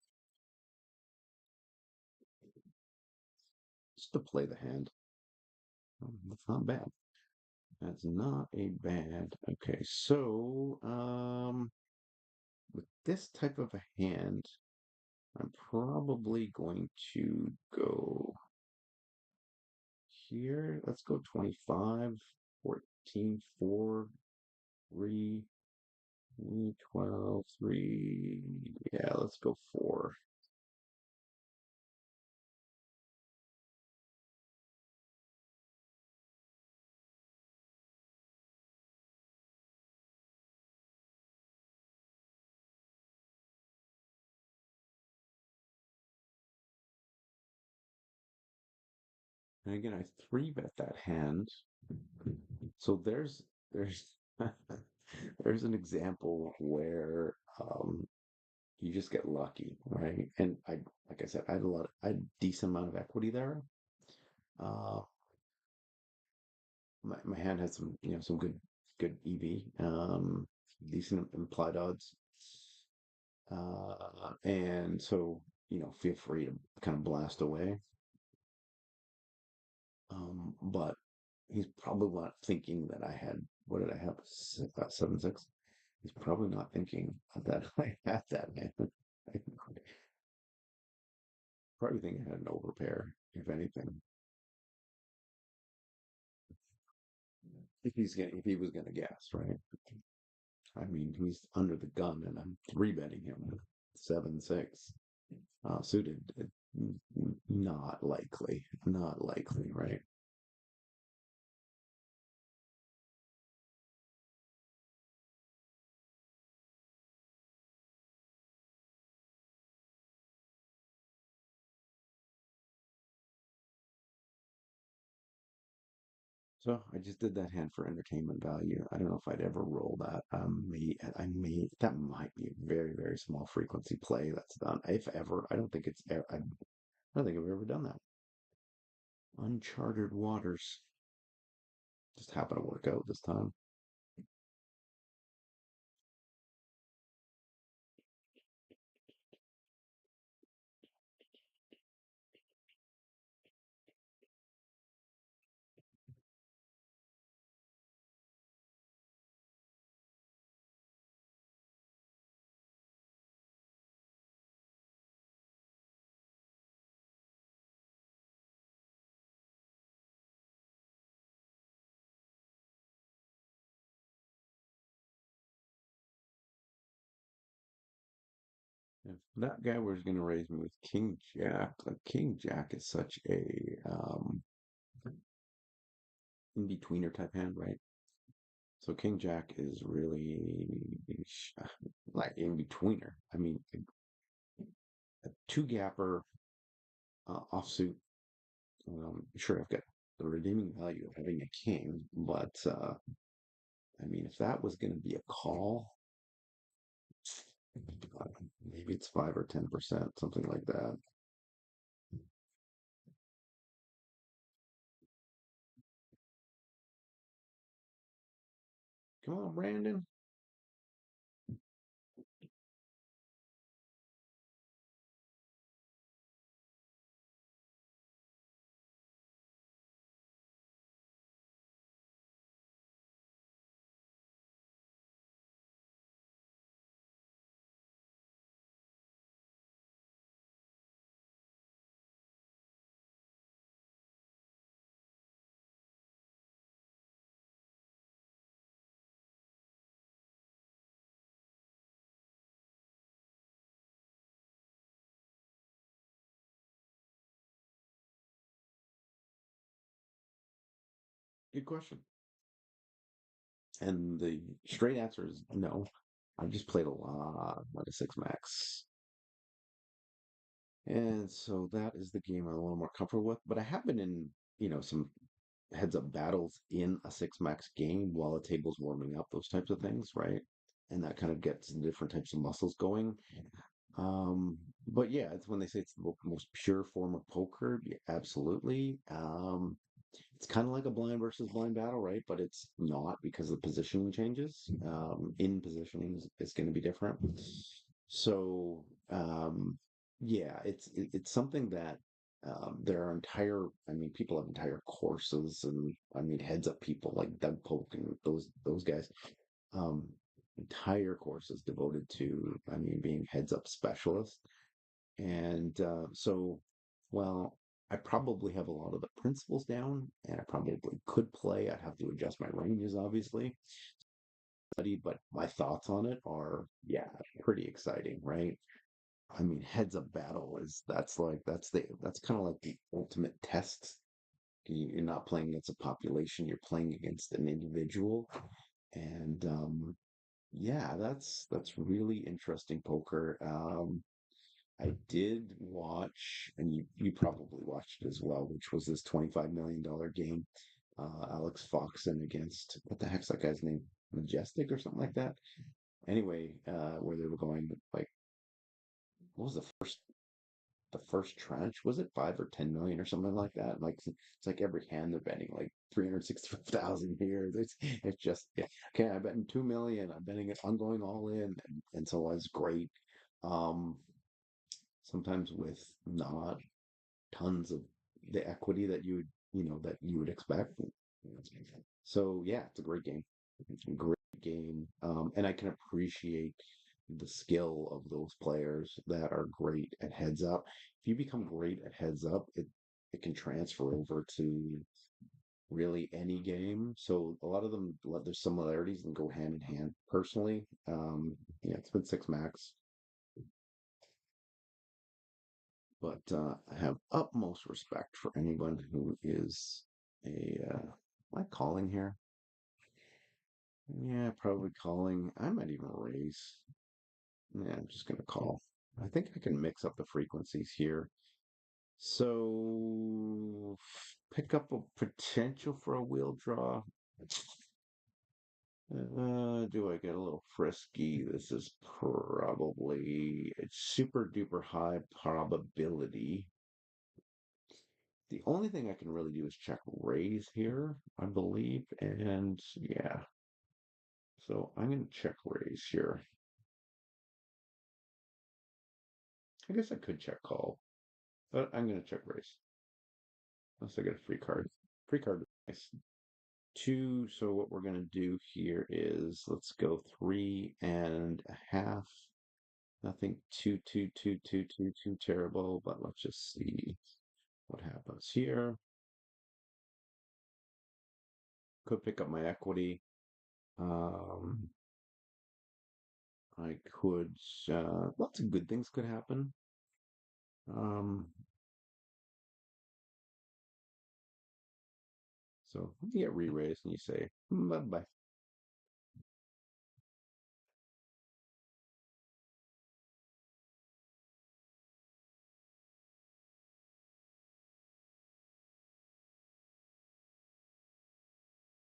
just to play the hand. That's not bad. That's not a bad. Okay, so with this type of a hand, I'm probably going to go here. Let's go 25, 14, 4, 3, 12, 3. Yeah, let's go 4. And again, I three bet that hand. So there's there's an example where you just get lucky, right? And like I said, I had a decent amount of equity there. Uh, my hand had some good EV, decent implied odds, and so feel free to kind of blast away. But he's probably not thinking that I had, what did I have? 7-6. He's probably not thinking that I had that, man. Probably thinking I had an overpair, if anything. If he was gonna guess, right? I mean, he's under the gun, and I'm three betting him 7-6 suited. Not likely, not likely, right? So I just did that hand for entertainment value. I don't know if I'd ever roll that. That might be a very, very small frequency play that's done. If ever, I don't think I've ever done that. Uncharted waters. Just happened to work out this time. If that guy was going to raise me with King Jack, like King Jack is such a in betweener type hand, right? So King Jack is really like in betweener. I mean, a two gapper offsuit. Sure, I've got the redeeming value of having a king, but I mean, if that was going to be a call, maybe it's 5 or 10%, something like that. Come on, Brandon. Good question. And the straight answer is no. I've just played a lot of six max. And so that is the game I'm a little more comfortable with. But I have been in, some heads up battles in a six max game while the table's warming up, those types of things, right? And that kind of gets different types of muscles going. Um, but yeah, it's when they say it's the most pure form of poker, yeah, absolutely. It's kind of like a blind versus blind battle, right? But it's not because the positioning changes. In positioning is going to be different. So yeah, it's something that there are entire. I mean, people have entire courses, and I mean, heads up people like Doug Polk and those guys. Um, entire courses devoted to, I mean, being heads up specialist. And so, well, I probably have a lot of the principles down, and I probably could play. I'd have to adjust my ranges, obviously, but my thoughts on it are, yeah, pretty exciting, right? I mean, heads up battle is that's kind of like the ultimate test. You're not playing against a population; you're playing against an individual, and yeah, that's really interesting poker. I did watch, and you probably watched it as well, which was this $25 million game. Alex Foxen against, what the heck's that guy's name? Majestic or something like that. Anyway, where they were going like, what was the first tranche? Was it 5 or 10 million or something like that? Like it's like every hand they're betting like 365,000 here. It's just yeah. Okay. I bet in 2 million. I'm betting it. I'm going all in, and so it's great. Um, sometimes with not tons of the equity that you would expect. So yeah, it's a great game. It's a great game, and I can appreciate the skill of those players that are great at heads up. If you become great at heads up, it can transfer over to really any game. So a lot of them, there's similarities and go hand in hand. Personally, yeah, it's been six max. But I have utmost respect for anyone who is am I calling here? Yeah, probably calling. I might even raise. Yeah, I'm just gonna call. I think I can mix up the frequencies here. So pick up a potential for a wheel draw. Do I get a little frisky? This is probably a super duper high probability. The only thing I can really do is check raise here, I believe. And yeah, so I'm going to check raise here. I guess I could check call, but I'm going to check raise. Unless I get a free card. Free card is nice. Two. So what we're going to do here is let's go 3.5. Nothing too terrible, but let's just see what happens here. Could pick up my equity. I could, lots of good things could happen. Um, so you get re-raised and you say, bye bye.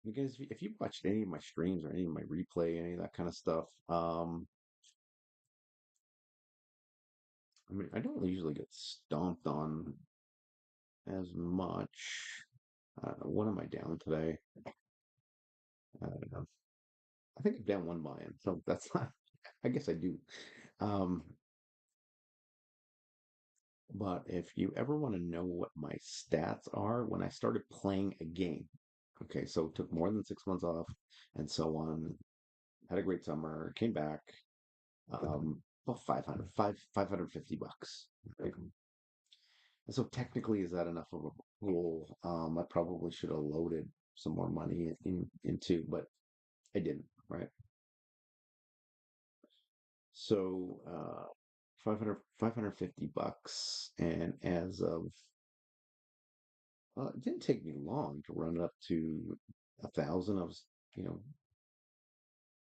Because if you watched any of my streams or any of my replay, any of that kind of stuff, I mean, I don't usually get stomped on as much. What am I down today? I don't know. I think I'm down one buy-in, so that's not. I guess I do. Um, but if you ever want to know what my stats are when I started playing a game, okay, so took more than 6 months off and so on. Had a great summer, came back, well, 550 bucks. Right? And so technically, is that enough of a pool? I probably should have loaded some more money into, but I didn't, right? So 550 bucks. And as of, it didn't take me long to run it up to 1,000. I was, you know,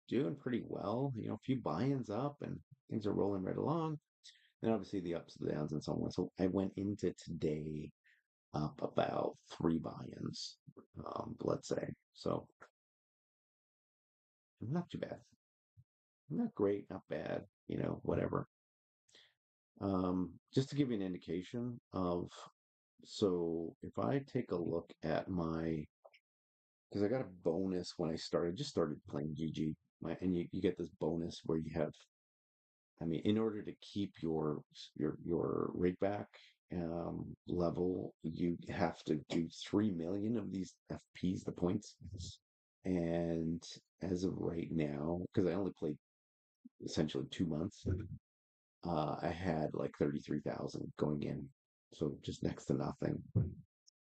doing pretty well, a few buy-ins up and things are rolling right along. And obviously the ups and downs and so on. So I went into today up about three buy-ins, let's say. So not too bad. Not great, not bad, whatever. Just to give you an indication of, so if I take a look at because I got a bonus when I started, just started playing GG, and you get this bonus where you have, I mean, in order to keep your rig back level, you have to do 3 million of these FPs, the points. And as of right now, because I only played essentially 2 months, I had like 33,000 going in, so just next to nothing.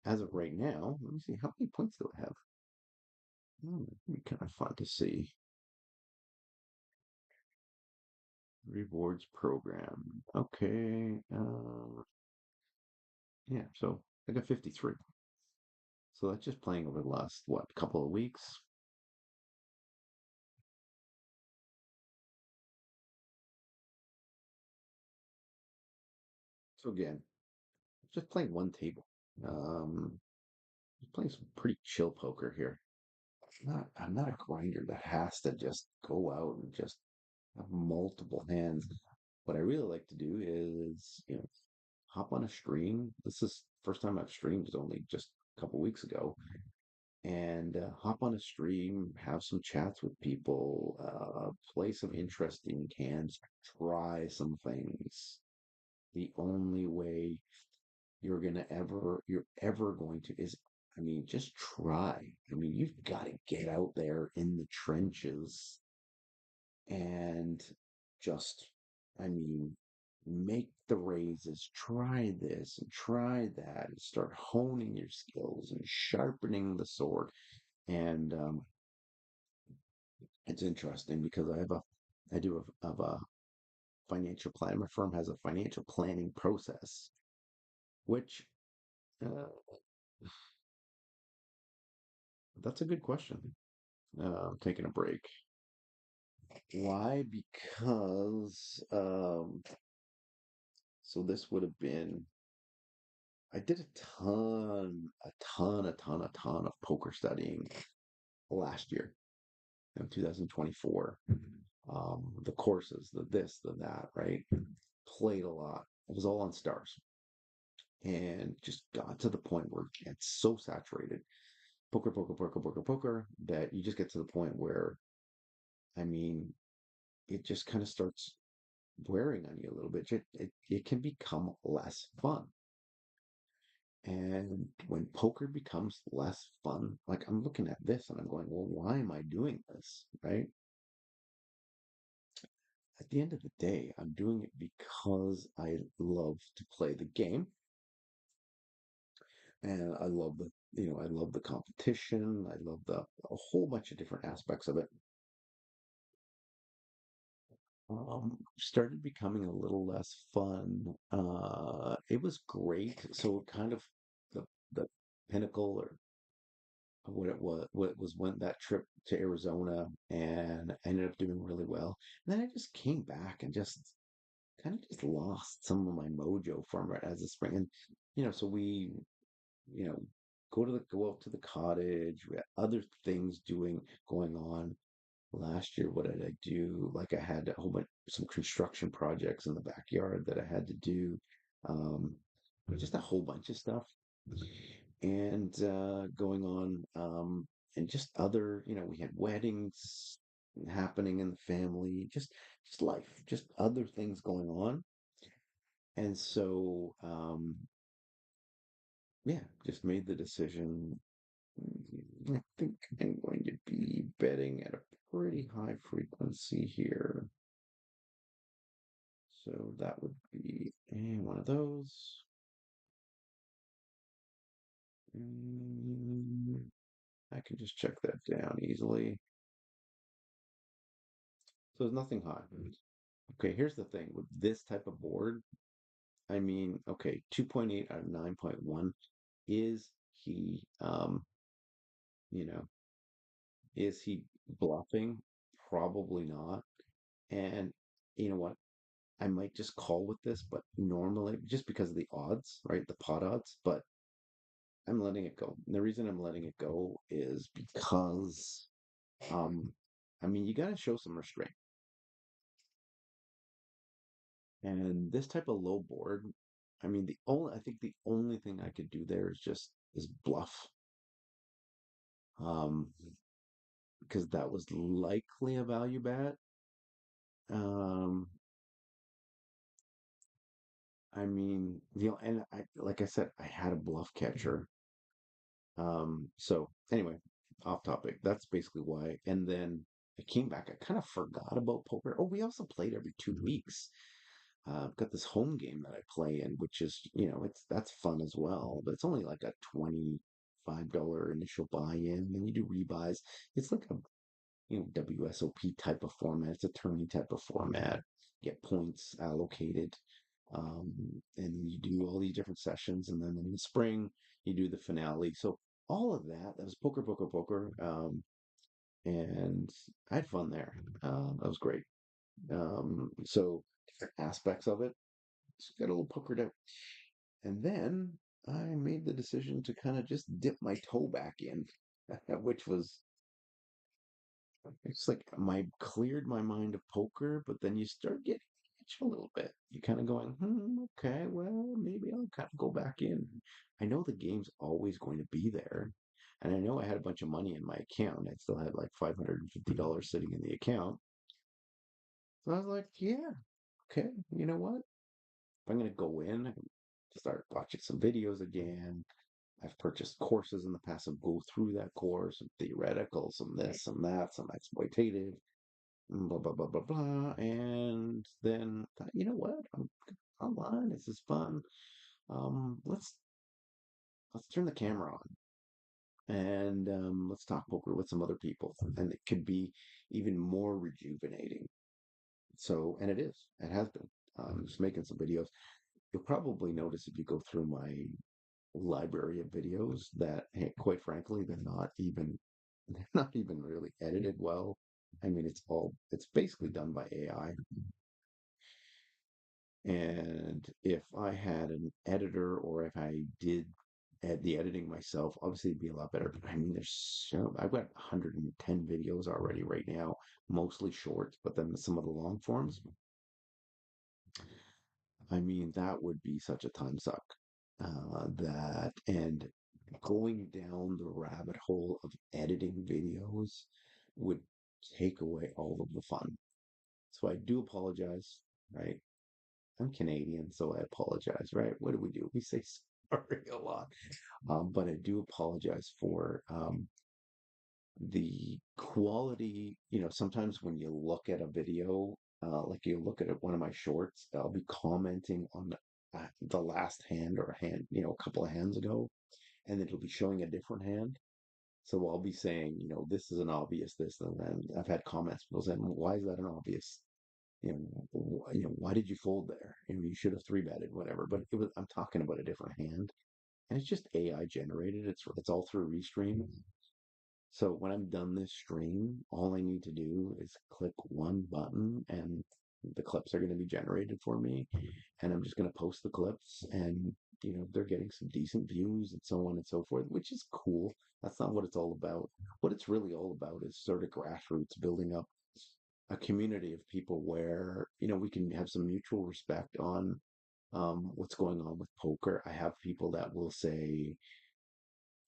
As of right now, let me see how many points do I have. It'd be kind of fun to see. Rewards program. Okay. Yeah, so I got 53. So that's just playing over the last, what, couple of weeks. So again, just playing one table. Just playing some pretty chill poker here. I'm not a grinder that has to just go out and just have multiple hands. What I really like to do is, hop on a stream. This is first time I've streamed is only just a couple weeks ago, and hop on a stream, have some chats with people, play some interesting hands, try some things. The only way you're ever going to is, I mean, just try. I mean, you've got to get out there in the trenches and just, I mean, make the raises, try this and try that, and start honing your skills and sharpening the sword. And it's interesting because I do have a financial plan. My firm has a financial planning process, which uh, that's a good question. Taking a break. Why? Because so this would have been, I did a ton of poker studying last year in 2024. The courses, the this, the that, right? Played a lot. It was all on stars and just got to the point where it's so saturated. Poker, poker, poker, poker, poker, that you just get to the point where, I mean, it just kind of starts wearing on you a little bit. It can become less fun. And when poker becomes less fun, like I'm looking at this and I'm going, well, why am I doing this? Right? At the end of the day, I'm doing it because I love to play the game and I love I love the competition. I love a whole bunch of different aspects of it. started becoming a little less fun. It was great. So kind of the pinnacle or what was when that trip to Arizona, and I ended up doing really well. And then I just came back and just kind of just lost some of my mojo from it as a spring. And so we, you know, go out to the cottage. We had other things going on. Last year, what did I do? Like I had a whole bunch some construction projects in the backyard that I had to do. Um, just a whole bunch of stuff and going on, and just other, we had weddings happening in the family, just life, just other things going on. And so, yeah, just made the decision. I think I'm going to be betting at a pretty high frequency here. So that would be one of those. Mm, I can just check that down easily. So there's nothing high. Okay, here's the thing with this type of board. I mean, okay, 2.8 out of 9.1. Is he, you know, is he bluffing? Probably not. And you know what? I might just call with this, but normally, just because of the odds, right? The pot odds, but I'm letting it go. And the reason I'm letting it go is because, um, I mean, you got to show some restraint. And this type of low board, I mean, I think the only thing I could do there is bluff. Um, because that was likely a value bet. Um, I mean, and like I said, I had a bluff catcher. So anyway, off topic. That's basically why. And then I came back. I kind of forgot about poker. Oh, we also played every 2 weeks. I've got this home game that I play in, which is, that's fun as well. But it's only like a $25 initial buy-in, and you do rebuys. It's like a WSOP type of format. It's a tourney type of format. Get points allocated, um, and you do all these different sessions, and then in the spring you do the finale. So all of that was poker, poker, poker, and I had fun there. That was great. So different aspects of it. Just got a little pokered out. And then I made the decision to kind of just dip my toe back in, which was it's like my cleared my mind of poker, but then you start getting itch a little bit. You're kind of going, okay, well, maybe I'll kind of go back in. I know the game's always going to be there. And I know I had a bunch of money in my account. I still had like $550 sitting in the account. So I was like, yeah, okay, you know what? If I'm going to go in, I can start watching some videos again. I've purchased courses in the past and go through that course, some theoretical, some this, some that, some exploitative, blah blah blah blah blah. And then thought, you know what? I'm online. This is fun. Let's turn the camera on and let's talk poker with some other people, and it could be even more rejuvenating. So, and it is. It has been. Just making some videos. You'll probably notice if you go through my library of videos that, hey, quite frankly, they're not even really edited well. I mean, it's basically done by AI. And if I had an editor or if I did the editing myself, obviously it'd be a lot better. But I mean, I've got 110 videos already right now, mostly shorts, but then some of the long forms. I mean, that would be such a time suck. That and going down the rabbit hole of editing videos would take away all of the fun. So I do apologize, right? I'm Canadian, so I apologize, right? What do we do? We say sorry a lot. But I do apologize for the quality. Sometimes when you look at a video, like you look at one of my shorts, I'll be commenting on the last hand or a hand, a couple of hands ago, and it'll be showing a different hand. So I'll be saying, this is an obvious this, and then I've had comments people saying, why is that an obvious? why did you fold there? You should have three betted, whatever. But I'm talking about a different hand, and it's just AI generated. It's all through Restream. So when I'm done this stream, all I need to do is click one button, and the clips are going to be generated for me, and I'm just going to post the clips, and they're getting some decent views and so on and so forth, which is cool. That's not what it's all about. What it's really all about is sort of grassroots, building up a community of people where we can have some mutual respect on what's going on with poker. I have people that will say,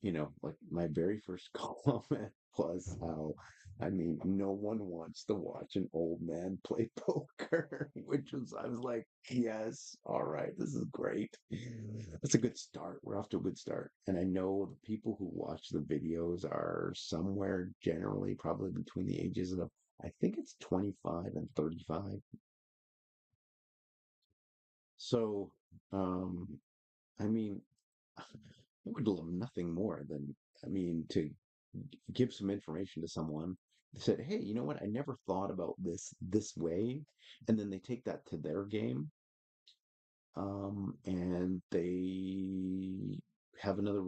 like my very first comment was how, I mean, no one wants to watch an old man play poker, I was like, yes, all right, this is great. That's a good start. We're off to a good start. And I know the people who watch the videos are somewhere generally probably between the ages of, I think it's 25 and 35. So, I mean, I would love nothing more than, to give some information to someone that said, "Hey, you know what? I never thought about this way," and then they take that to their game, and they have another,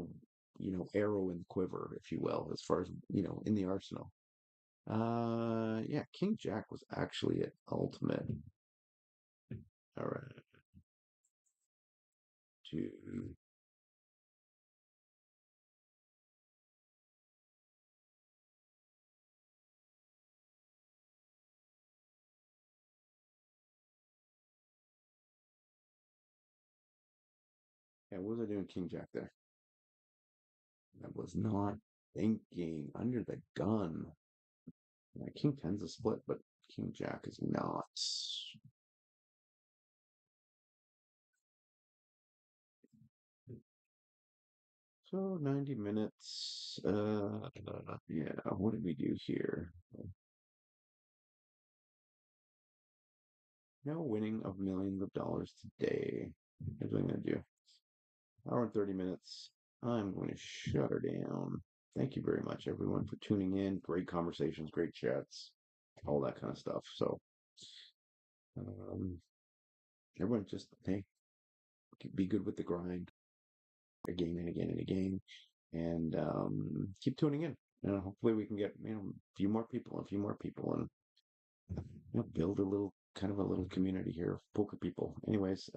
arrow in the quiver, if you will, as far as in the arsenal. Yeah, King Jack was actually at ultimate. All right, two. Yeah, what was I doing, King Jack there? I was not thinking under the gun. Yeah, King 10's a split, but King Jack is not. So 90 minutes. Yeah, what did we do here? No winning of millions of dollars today. Here's what I'm going to do. Hour and 30 minutes. I'm going to shut her down. Thank you very much, everyone, for tuning in. Great conversations, great chats, all that kind of stuff. So, um, everyone just, hey, be good with the grind again and again and again. And keep tuning in. Hopefully we can get a few more people, and build a little kind of a little community here of poker people. Anyways,